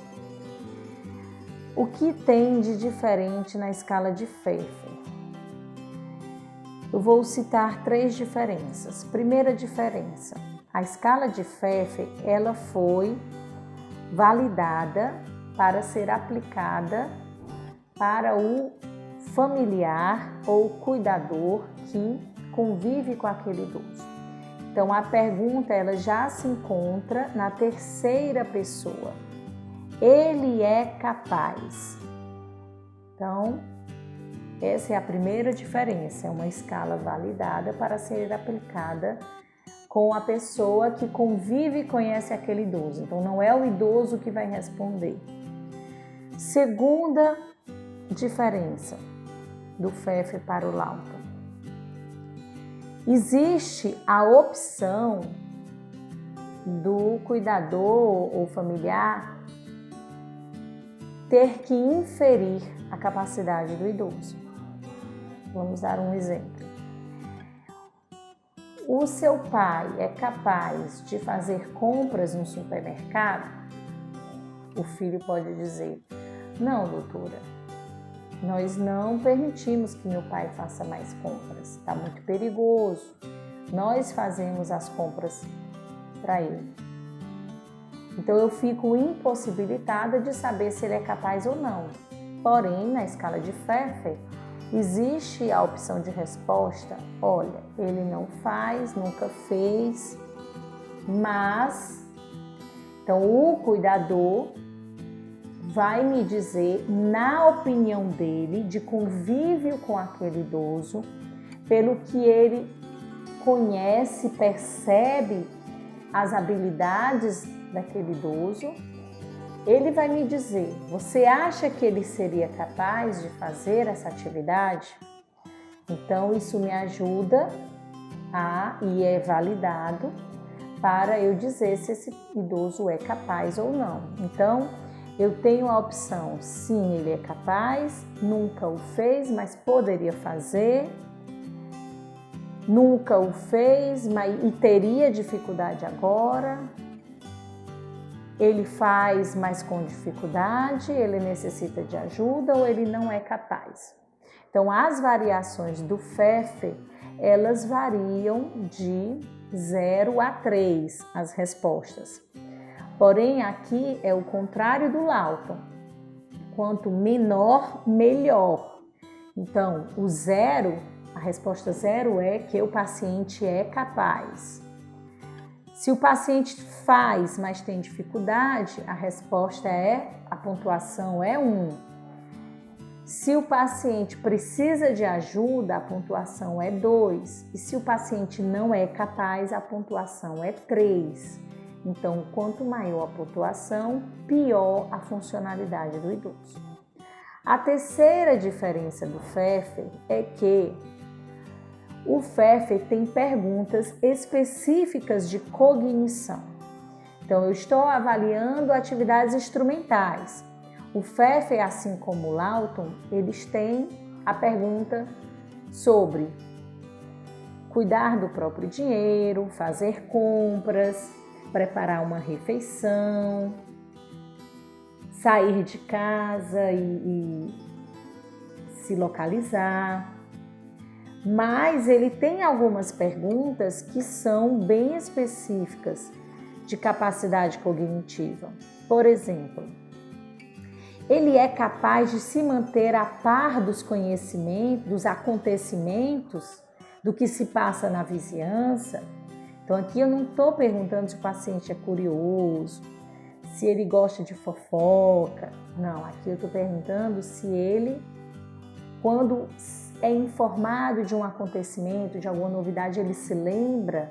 O que tem de diferente na escala de Pfeffer? Eu vou citar 3 diferenças. Primeira diferença, a escala de Pfeffer, ela foi validada para ser aplicada para o familiar ou cuidador que convive com aquele idoso. Então, a pergunta ela já se encontra na terceira pessoa. Ele é capaz. Então, essa é a primeira diferença. É uma escala validada para ser aplicada com a pessoa que convive e conhece aquele idoso. Então, não é o idoso que vai responder. Segunda diferença do Pfeffer para o Lawton. Existe a opção do cuidador ou familiar ter que inferir a capacidade do idoso. Vamos dar um exemplo. O seu pai é capaz de fazer compras no supermercado? O filho pode dizer: não, doutora, nós não permitimos que meu pai faça mais compras, está muito perigoso. Nós fazemos as compras para ele. Então eu fico impossibilitada de saber se ele é capaz ou não. Porém, na escala de Pfeffer, existe a opção de resposta: olha, ele não faz, nunca fez, mas... Então o cuidador vai me dizer, na opinião dele, de convívio com aquele idoso, pelo que ele conhece, percebe as habilidades daquele idoso, ele vai me dizer: você acha que ele seria capaz de fazer essa atividade? Então isso me ajuda e é validado para eu dizer se esse idoso é capaz ou não. Então eu tenho a opção: sim, ele é capaz, nunca o fez, mas poderia fazer. Nunca o fez, e teria dificuldade agora. Ele faz, mas com dificuldade, ele necessita de ajuda ou ele não é capaz. Então, as variações do Pfeffer, elas variam de 0 a 3, as respostas. Porém, aqui é o contrário do Lawton. Quanto menor, melhor. Então, o 0, a resposta 0 é que o paciente é capaz. Se o paciente faz, mas tem dificuldade, a resposta a pontuação é 1. Se o paciente precisa de ajuda, a pontuação é 2. E se o paciente não é capaz, a pontuação é 3. Então, quanto maior a pontuação, pior a funcionalidade do idoso. A terceira diferença do Pfeffer é que o Pfeffer tem perguntas específicas de cognição. Então, eu estou avaliando atividades instrumentais. O Pfeffer, assim como o Lawton, eles têm a pergunta sobre cuidar do próprio dinheiro, fazer compras, preparar uma refeição, sair de casa e se localizar. Mas ele tem algumas perguntas que são bem específicas de capacidade cognitiva. Por exemplo, ele é capaz de se manter a par dos conhecimentos, dos acontecimentos, do que se passa na vizinhança? Então aqui eu não estou perguntando se o paciente é curioso, se ele gosta de fofoca. Não, aqui eu estou perguntando se ele, quando é informado de um acontecimento, de alguma novidade, ele se lembra,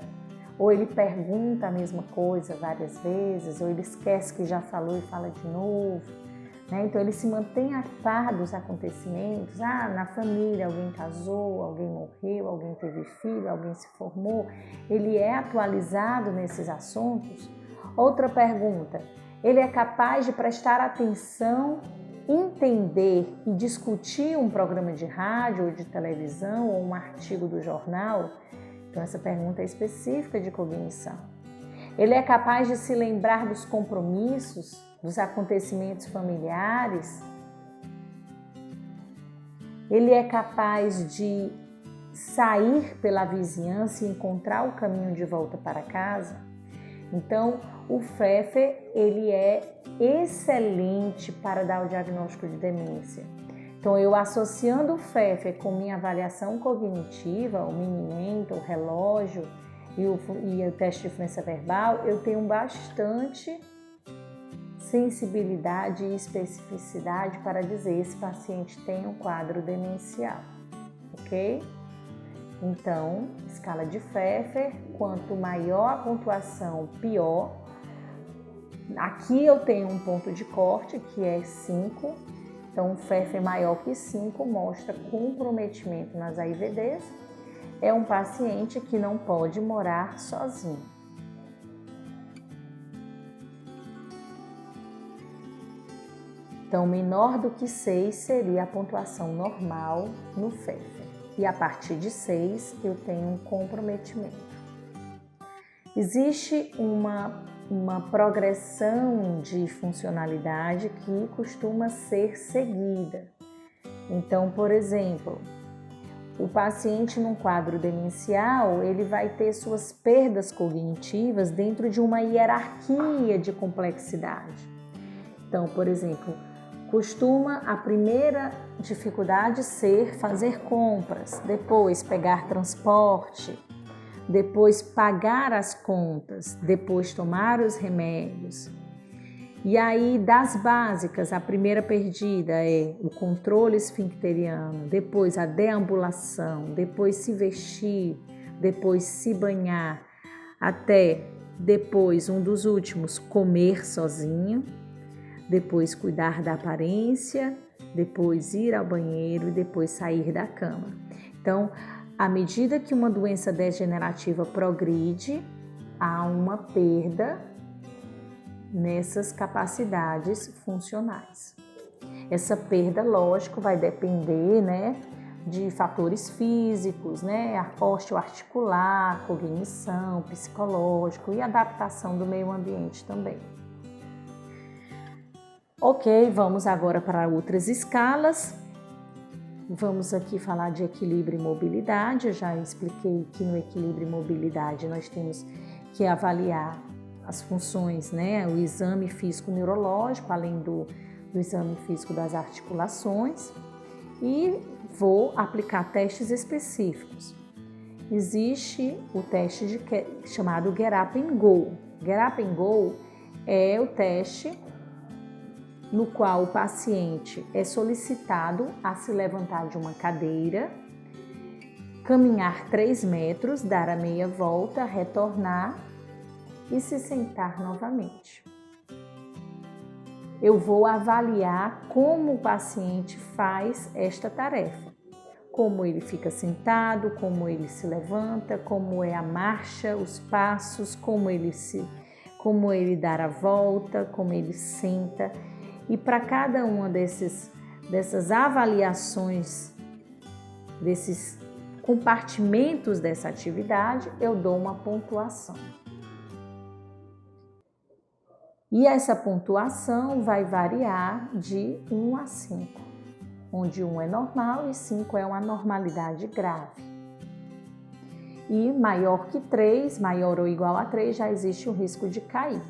ou ele pergunta a mesma coisa várias vezes, ou ele esquece que já falou e fala de novo, né? Então ele se mantém a par dos acontecimentos. Na família alguém casou, alguém morreu, alguém teve filho, alguém se formou. Ele é atualizado nesses assuntos. Outra pergunta: ele é capaz de prestar atenção, entender e discutir um programa de rádio ou de televisão ou um artigo do jornal? Então essa pergunta é específica de cognição. Ele é capaz de se lembrar dos compromissos, dos acontecimentos familiares? Ele é capaz de sair pela vizinhança e encontrar o caminho de volta para casa? Então, o Pfeffer, ele é excelente para dar o diagnóstico de demência. Então, eu associando o Pfeffer com minha avaliação cognitiva, o Mini-Mental, o relógio e o teste de fluência verbal, eu tenho bastante sensibilidade e especificidade para dizer se esse paciente tem um quadro demencial, ok? Então, escala de Pfeffer, quanto maior a pontuação, pior. Aqui eu tenho um ponto de corte, que é 5. Então, um Pfeffer maior que 5 mostra comprometimento nas AIVDs. É um paciente que não pode morar sozinho. Então, menor do que 6 seria a pontuação normal no Pfeffer. E a partir de 6 eu tenho um comprometimento. Existe uma progressão de funcionalidade que costuma ser seguida. Então, por exemplo, o paciente num quadro demencial, ele vai ter suas perdas cognitivas dentro de uma hierarquia de complexidade. Então, por exemplo, costuma a primeira dificuldade ser fazer compras, depois pegar transporte, depois pagar as contas, depois tomar os remédios. E aí, das básicas, a primeira perdida é o controle esfincteriano, depois a deambulação, depois se vestir, depois se banhar, até depois, um dos últimos, comer sozinho, depois cuidar da aparência, depois ir ao banheiro e depois sair da cama. Então, à medida que uma doença degenerativa progride, há uma perda nessas capacidades funcionais. Essa perda, lógico, vai depender, de fatores físicos, osteoarticular, cognição, psicológico e adaptação do meio ambiente também. Ok, vamos agora para outras escalas. Vamos aqui falar de equilíbrio e mobilidade. Eu já expliquei que no equilíbrio e mobilidade nós temos que avaliar as funções, o exame físico neurológico, além do exame físico das articulações, e vou aplicar testes específicos. Existe o teste chamado Get Up and Go. Get Up and Go é o teste no qual o paciente é solicitado a se levantar de uma cadeira, caminhar 3 metros, dar a meia volta, retornar e se sentar novamente. Eu vou avaliar como o paciente faz esta tarefa, como ele fica sentado, como ele se levanta, como é a marcha, os passos, como ele dá a volta, como ele senta. E para cada uma dessas avaliações, desses compartimentos dessa atividade, eu dou uma pontuação. E essa pontuação vai variar de 1 a 5, onde 1 é normal e 5 é uma anormalidade grave. E maior que 3, maior ou igual a 3, já existe o risco de cair.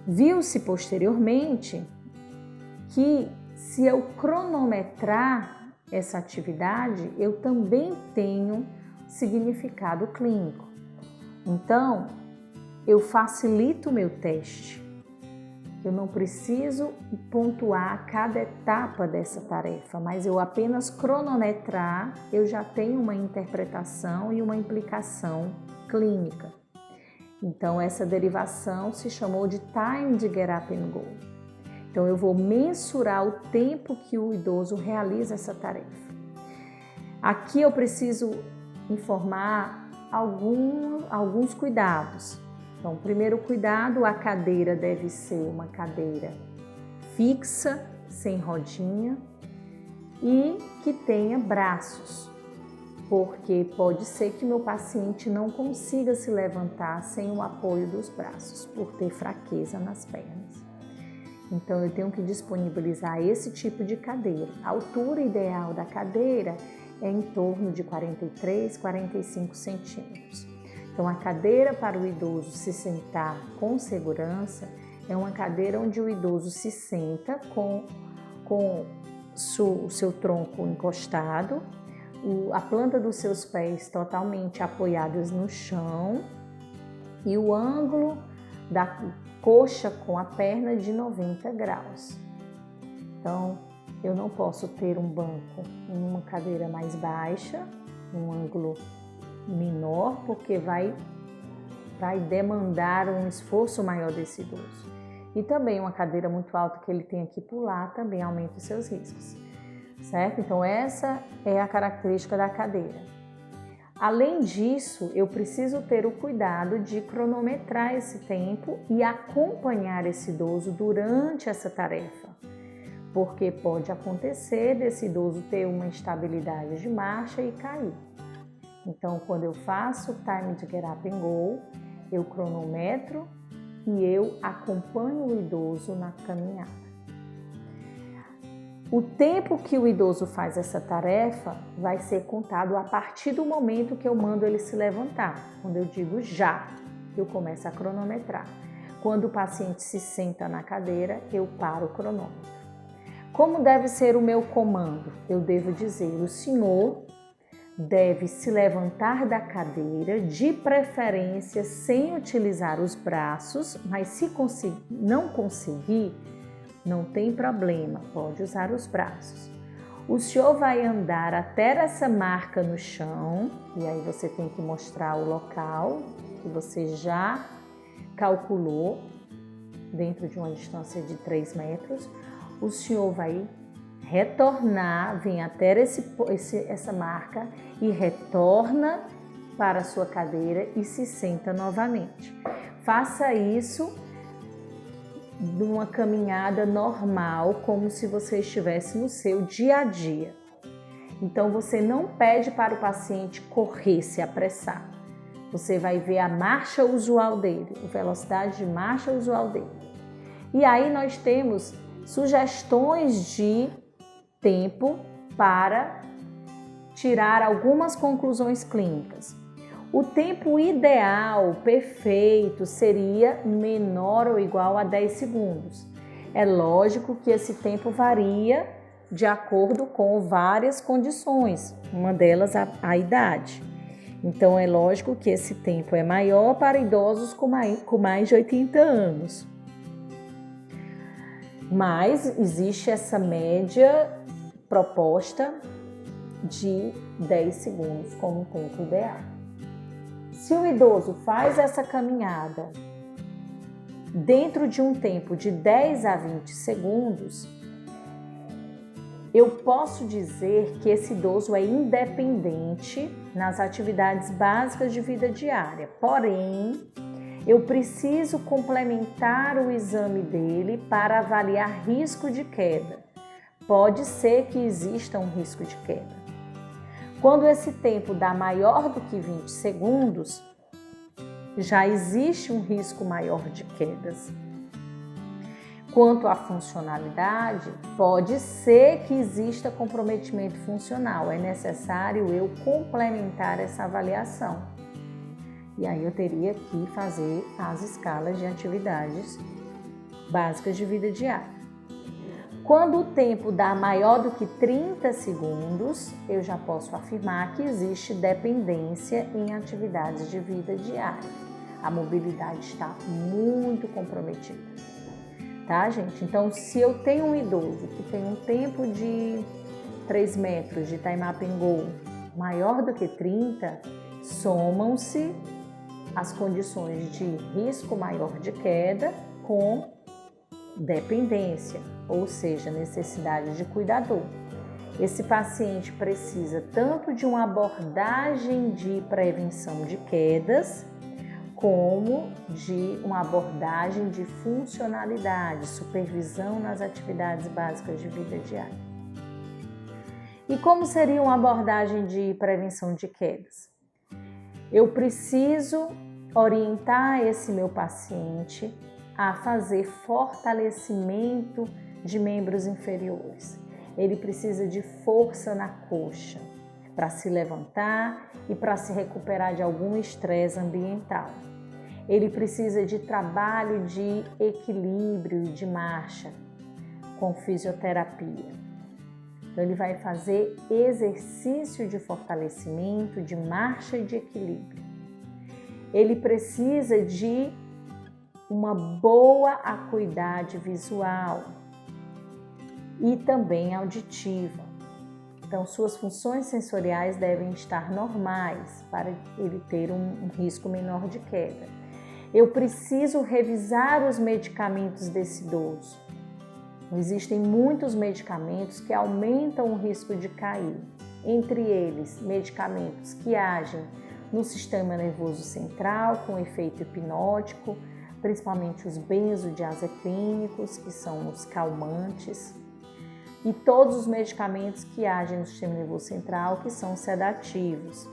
Viu-se posteriormente que se eu cronometrar essa atividade, eu também tenho significado clínico. Então, eu facilito o meu teste. Eu não preciso pontuar cada etapa dessa tarefa, mas eu apenas cronometrar, eu já tenho uma interpretação e uma implicação clínica. Então, essa derivação se chamou de Time de Get Up and Go. Então, eu vou mensurar o tempo que o idoso realiza essa tarefa. Aqui eu preciso informar alguns cuidados. Então, primeiro cuidado, a cadeira deve ser uma cadeira fixa, sem rodinha e que tenha braços, porque pode ser que meu paciente não consiga se levantar sem o apoio dos braços, por ter fraqueza nas pernas. Então, eu tenho que disponibilizar esse tipo de cadeira. A altura ideal da cadeira é em torno de 43, 45 centímetros. Então, a cadeira para o idoso se sentar com segurança é uma cadeira onde o idoso se senta com o seu tronco encostado, a planta dos seus pés totalmente apoiadas no chão e o ângulo da coxa com a perna de 90 graus. Então, eu não posso ter um banco em uma cadeira mais baixa, um ângulo menor, porque vai demandar um esforço maior desse idoso. E também uma cadeira muito alta que ele tenha que pular também aumenta os seus riscos, certo? Então essa é a característica da cadeira. Além disso, eu preciso ter o cuidado de cronometrar esse tempo e acompanhar esse idoso durante essa tarefa, porque pode acontecer desse idoso ter uma instabilidade de marcha e cair. Então, quando eu faço o time de Get Up and Go, eu cronometro e eu acompanho o idoso na caminhada. O tempo que o idoso faz essa tarefa vai ser contado a partir do momento que eu mando ele se levantar. Quando eu digo já, eu começo a cronometrar. Quando o paciente se senta na cadeira, eu paro o cronômetro. Como deve ser o meu comando? Eu devo dizer: o senhor deve se levantar da cadeira, de preferência sem utilizar os braços, mas se não conseguir, não tem problema, pode usar os braços. O senhor vai andar até essa marca no chão, e aí você tem que mostrar o local que você já calculou, dentro de uma distância de 3 metros. O senhor vai retornar, vem até essa marca e retorna para a sua cadeira e se senta novamente. Faça isso numa caminhada normal, como se você estivesse no seu dia a dia. Então, você não pede para o paciente correr, se apressar. Você vai ver a marcha usual dele, a velocidade de marcha usual dele. E aí nós temos sugestões de tempo para tirar algumas conclusões clínicas. O tempo ideal, perfeito, seria menor ou igual a 10 segundos. É lógico que esse tempo varia de acordo com várias condições, uma delas a idade. Então, é lógico que esse tempo é maior para idosos com mais de 80 anos. Mas existe essa média proposta de 10 segundos como tempo ideal. Se o idoso faz essa caminhada dentro de um tempo de 10 a 20 segundos, eu posso dizer que esse idoso é independente nas atividades básicas de vida diária. Porém, eu preciso complementar o exame dele para avaliar risco de queda. Pode ser que exista um risco de queda. Quando esse tempo dá maior do que 20 segundos, já existe um risco maior de quedas. Quanto à funcionalidade, pode ser que exista comprometimento funcional. É necessário eu complementar essa avaliação. E aí eu teria que fazer as escalas de atividades básicas de vida diária. Quando o tempo dá maior do que 30 segundos, eu já posso afirmar que existe dependência em atividades de vida diária. A mobilidade está muito comprometida. Tá, gente? Então, se eu tenho um idoso que tem um tempo de 3 metros de time up and go maior do que 30, somam-se as condições de risco maior de queda com dependência, ou seja, necessidade de cuidador. Esse paciente precisa tanto de uma abordagem de prevenção de quedas, como de uma abordagem de funcionalidade, supervisão nas atividades básicas de vida diária. E como seria uma abordagem de prevenção de quedas? Eu preciso orientar esse meu paciente a fazer fortalecimento de membros inferiores. Ele precisa de força na coxa para se levantar e para se recuperar de algum estresse ambiental. Ele precisa de trabalho de equilíbrio e de marcha com fisioterapia. Então, ele vai fazer exercício de fortalecimento, de marcha e de equilíbrio. Ele precisa de uma boa acuidade visual e também auditiva. Então, suas funções sensoriais devem estar normais para ele ter um risco menor de queda. Eu preciso revisar os medicamentos desse idoso. Existem muitos medicamentos que aumentam o risco de cair. entre eles medicamentos que agem no sistema nervoso central com efeito hipnótico, principalmente os benzodiazepínicos, que são os calmantes, e todos os medicamentos que agem no sistema nervoso central, que são sedativos.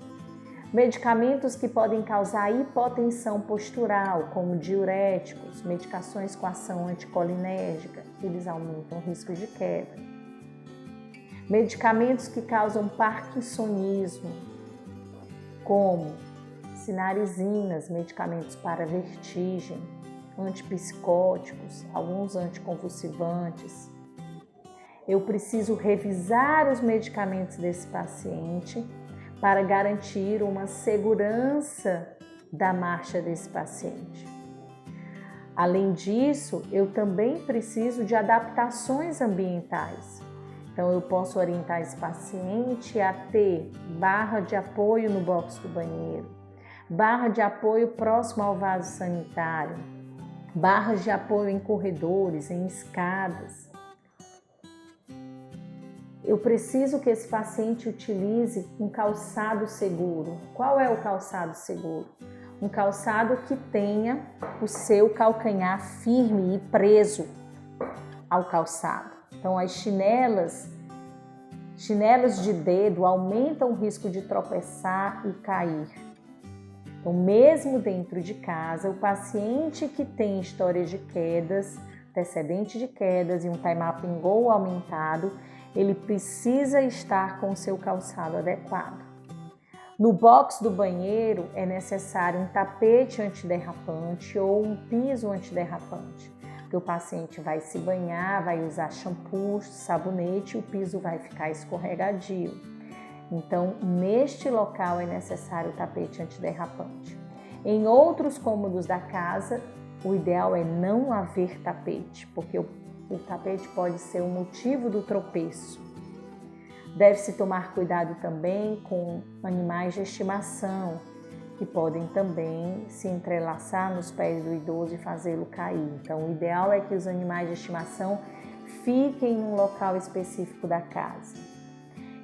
Medicamentos que podem causar hipotensão postural, como diuréticos, medicações com ação anticolinérgica, eles aumentam o risco de queda. Medicamentos que causam parkinsonismo, como cinarizinas, medicamentos para vertigem, antipsicóticos, alguns anticonvulsivantes. Eu preciso revisar os medicamentos desse paciente para garantir uma segurança da marcha desse paciente. Além disso, eu também preciso de adaptações ambientais. Então, eu posso orientar esse paciente a ter barra de apoio no box do banheiro, barra de apoio próximo ao vaso sanitário, barras de apoio em corredores, em escadas. Eu preciso que esse paciente utilize um calçado seguro. Qual é o calçado seguro? Um calçado que tenha o seu calcanhar firme e preso ao calçado. Então, as chinelas de dedo aumentam o risco de tropeçar e cair. Então, mesmo dentro de casa, o paciente que tem história de quedas, antecedente de quedas e um time up and go aumentado, ele precisa estar com o seu calçado adequado. No box do banheiro é necessário um tapete antiderrapante ou um piso antiderrapante, porque o paciente vai se banhar, vai usar shampoo, sabonete e o piso vai ficar escorregadio. Então, neste local é necessário o tapete antiderrapante. Em outros cômodos da casa, o ideal é não haver tapete, porque o tapete pode ser o motivo do tropeço. Deve-se tomar cuidado também com animais de estimação, que podem também se entrelaçar nos pés do idoso e fazê-lo cair. Então, o ideal é que os animais de estimação fiquem em um local específico da casa.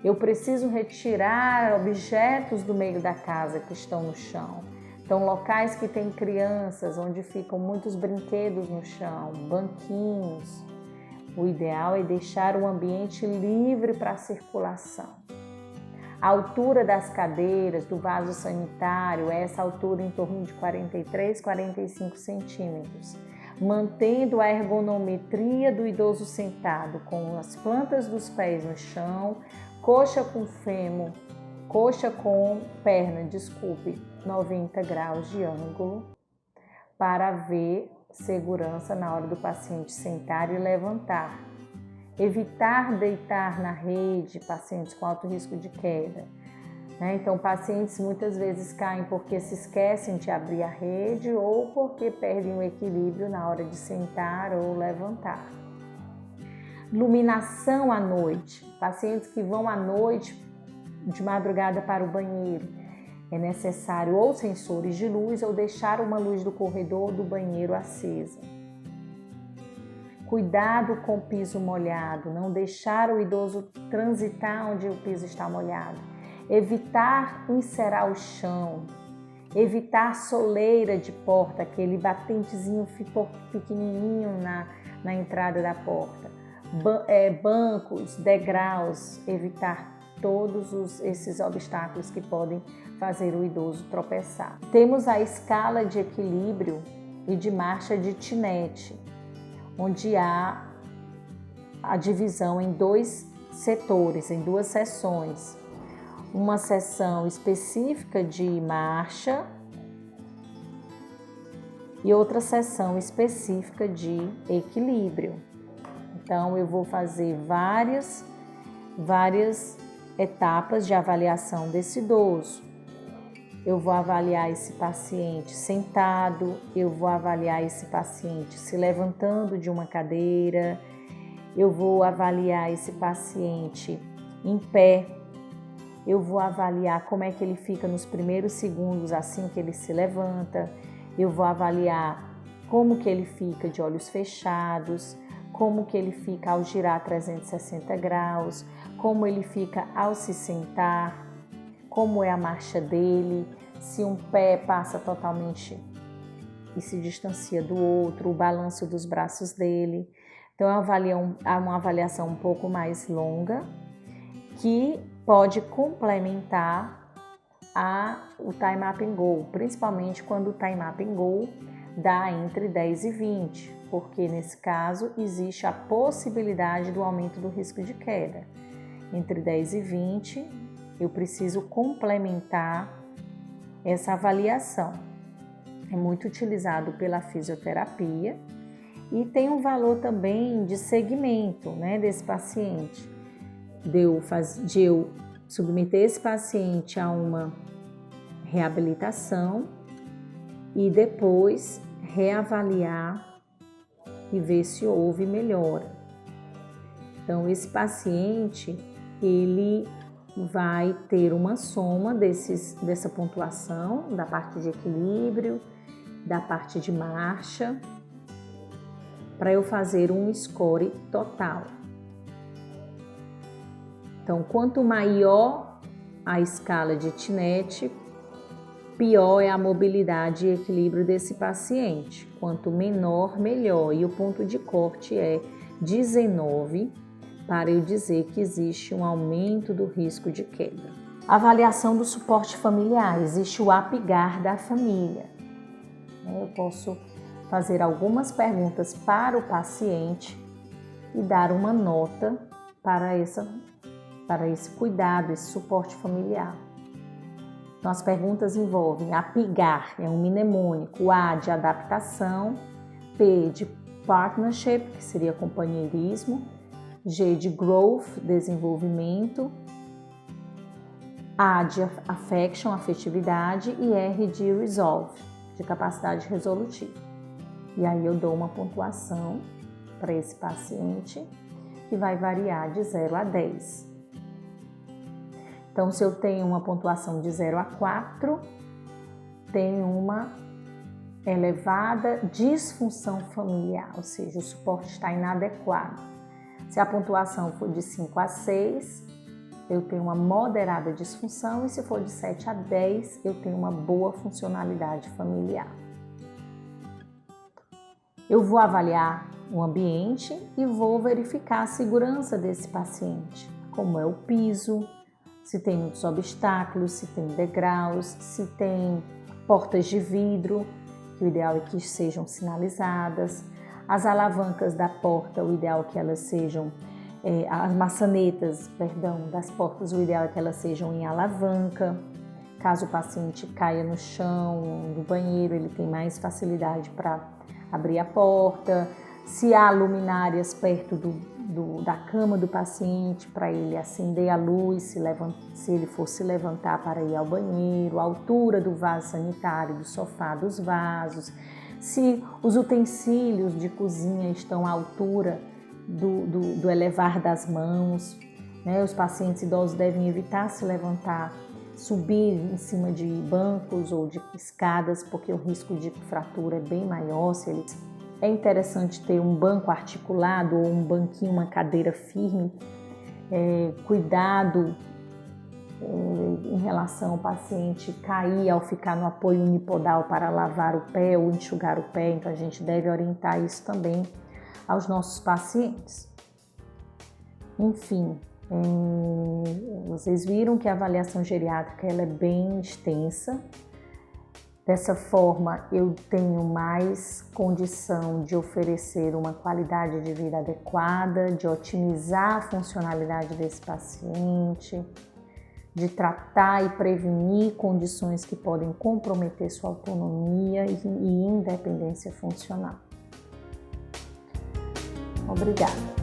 Eu preciso retirar objetos do meio da casa que estão no chão. Então, locais que têm crianças, onde ficam muitos brinquedos no chão, banquinhos. O ideal é deixar o ambiente livre para a circulação. A altura das cadeiras, do vaso sanitário, é essa altura em torno de 43, 45 centímetros, mantendo a ergonometria do idoso sentado, com as plantas dos pés no chão, coxa com perna, 90 graus de ângulo, para ver segurança na hora do paciente sentar e levantar. Evitar deitar na rede, pacientes com alto risco de queda. Então, pacientes muitas vezes caem porque se esquecem de abrir a rede ou porque perdem o equilíbrio na hora de sentar ou levantar. Iluminação à noite. Pacientes que vão à noite, de madrugada, para o banheiro. É necessário ou sensores de luz ou deixar uma luz do corredor do banheiro acesa. Cuidado com o piso molhado, não deixar o idoso transitar onde o piso está molhado. Evitar encerar o chão. Evitar soleira de porta, aquele batentezinho pequenininho na entrada da porta. Bancos, degraus, evitar todos esses obstáculos que podem fazer o idoso tropeçar. Temos a escala de equilíbrio e de marcha de Tinet, onde há a divisão em dois setores, em duas seções. Uma seção específica de marcha e outra seção específica de equilíbrio. Então, eu vou fazer várias etapas de avaliação desse idoso. Eu vou avaliar esse paciente sentado, eu vou avaliar esse paciente se levantando de uma cadeira, eu vou avaliar esse paciente em pé, eu vou avaliar como é que ele fica nos primeiros segundos assim que ele se levanta, eu vou avaliar como que ele fica de olhos fechados, como que ele fica ao girar 360 graus, como ele fica ao se sentar, como é a marcha dele, se um pé passa totalmente e se distancia do outro, o balanço dos braços dele. Então é uma avaliação um pouco mais longa que pode complementar o Time Up and Go, principalmente quando o Time Up and Go dá entre 10 e 20, porque nesse caso existe a possibilidade do aumento do risco de queda. Entre 10 e 20, eu preciso complementar essa avaliação. É muito utilizado pela fisioterapia e tem um valor também de segmento, né, desse paciente, de eu submeter esse paciente a uma reabilitação e depois reavaliar e ver se houve melhora. Então, esse paciente, ele vai ter uma soma dessa pontuação, da parte de equilíbrio, da parte de marcha, para eu fazer um score total. Então, quanto maior a escala de TINET, pior é a mobilidade e equilíbrio desse paciente. Quanto menor, melhor. E o ponto de corte é 19, para eu dizer que existe um aumento do risco de queda. Avaliação do suporte familiar. Existe o APGAR da família. Eu posso fazer algumas perguntas para o paciente e dar uma nota para esse cuidado, esse suporte familiar. Então, as perguntas envolvem APGAR, é um mnemônico, A de adaptação, P de partnership, que seria companheirismo, G de growth, desenvolvimento, A de affection, afetividade e R de resolve, de capacidade resolutiva. E aí eu dou uma pontuação para esse paciente que vai variar de 0 a 10. Então, se eu tenho uma pontuação de 0 a 4, tenho uma elevada disfunção familiar, ou seja, o suporte está inadequado. Se a pontuação for de 5 a 6, eu tenho uma moderada disfunção, e se for de 7 a 10, eu tenho uma boa funcionalidade familiar. Eu vou avaliar o ambiente e vou verificar a segurança desse paciente, como é o piso, se tem muitos obstáculos, se tem degraus, se tem portas de vidro, que o ideal é que sejam sinalizadas. As alavancas da porta, o ideal é que elas sejam, as maçanetas, das portas, o ideal é que elas sejam em alavanca. Caso o paciente caia no chão do banheiro, ele tem mais facilidade para abrir a porta. Se há luminárias perto da cama do paciente, para ele acender a luz, se ele for se levantar para ir ao banheiro, a altura do vaso sanitário, do sofá, dos vasos, se os utensílios de cozinha estão à altura do elevar das mãos, né? Os pacientes idosos devem evitar se levantar, subir em cima de bancos ou de escadas, porque o risco de fratura é bem maior. É interessante ter um banco articulado ou um banquinho, uma cadeira firme. Cuidado em relação ao paciente cair ao ficar no apoio unipodal para lavar o pé ou enxugar o pé. Então, a gente deve orientar isso também aos nossos pacientes. Enfim, vocês viram que a avaliação geriátrica ela é bem extensa. Dessa forma, eu tenho mais condição de oferecer uma qualidade de vida adequada, de otimizar a funcionalidade desse paciente, de tratar e prevenir condições que podem comprometer sua autonomia e independência funcional. Obrigada.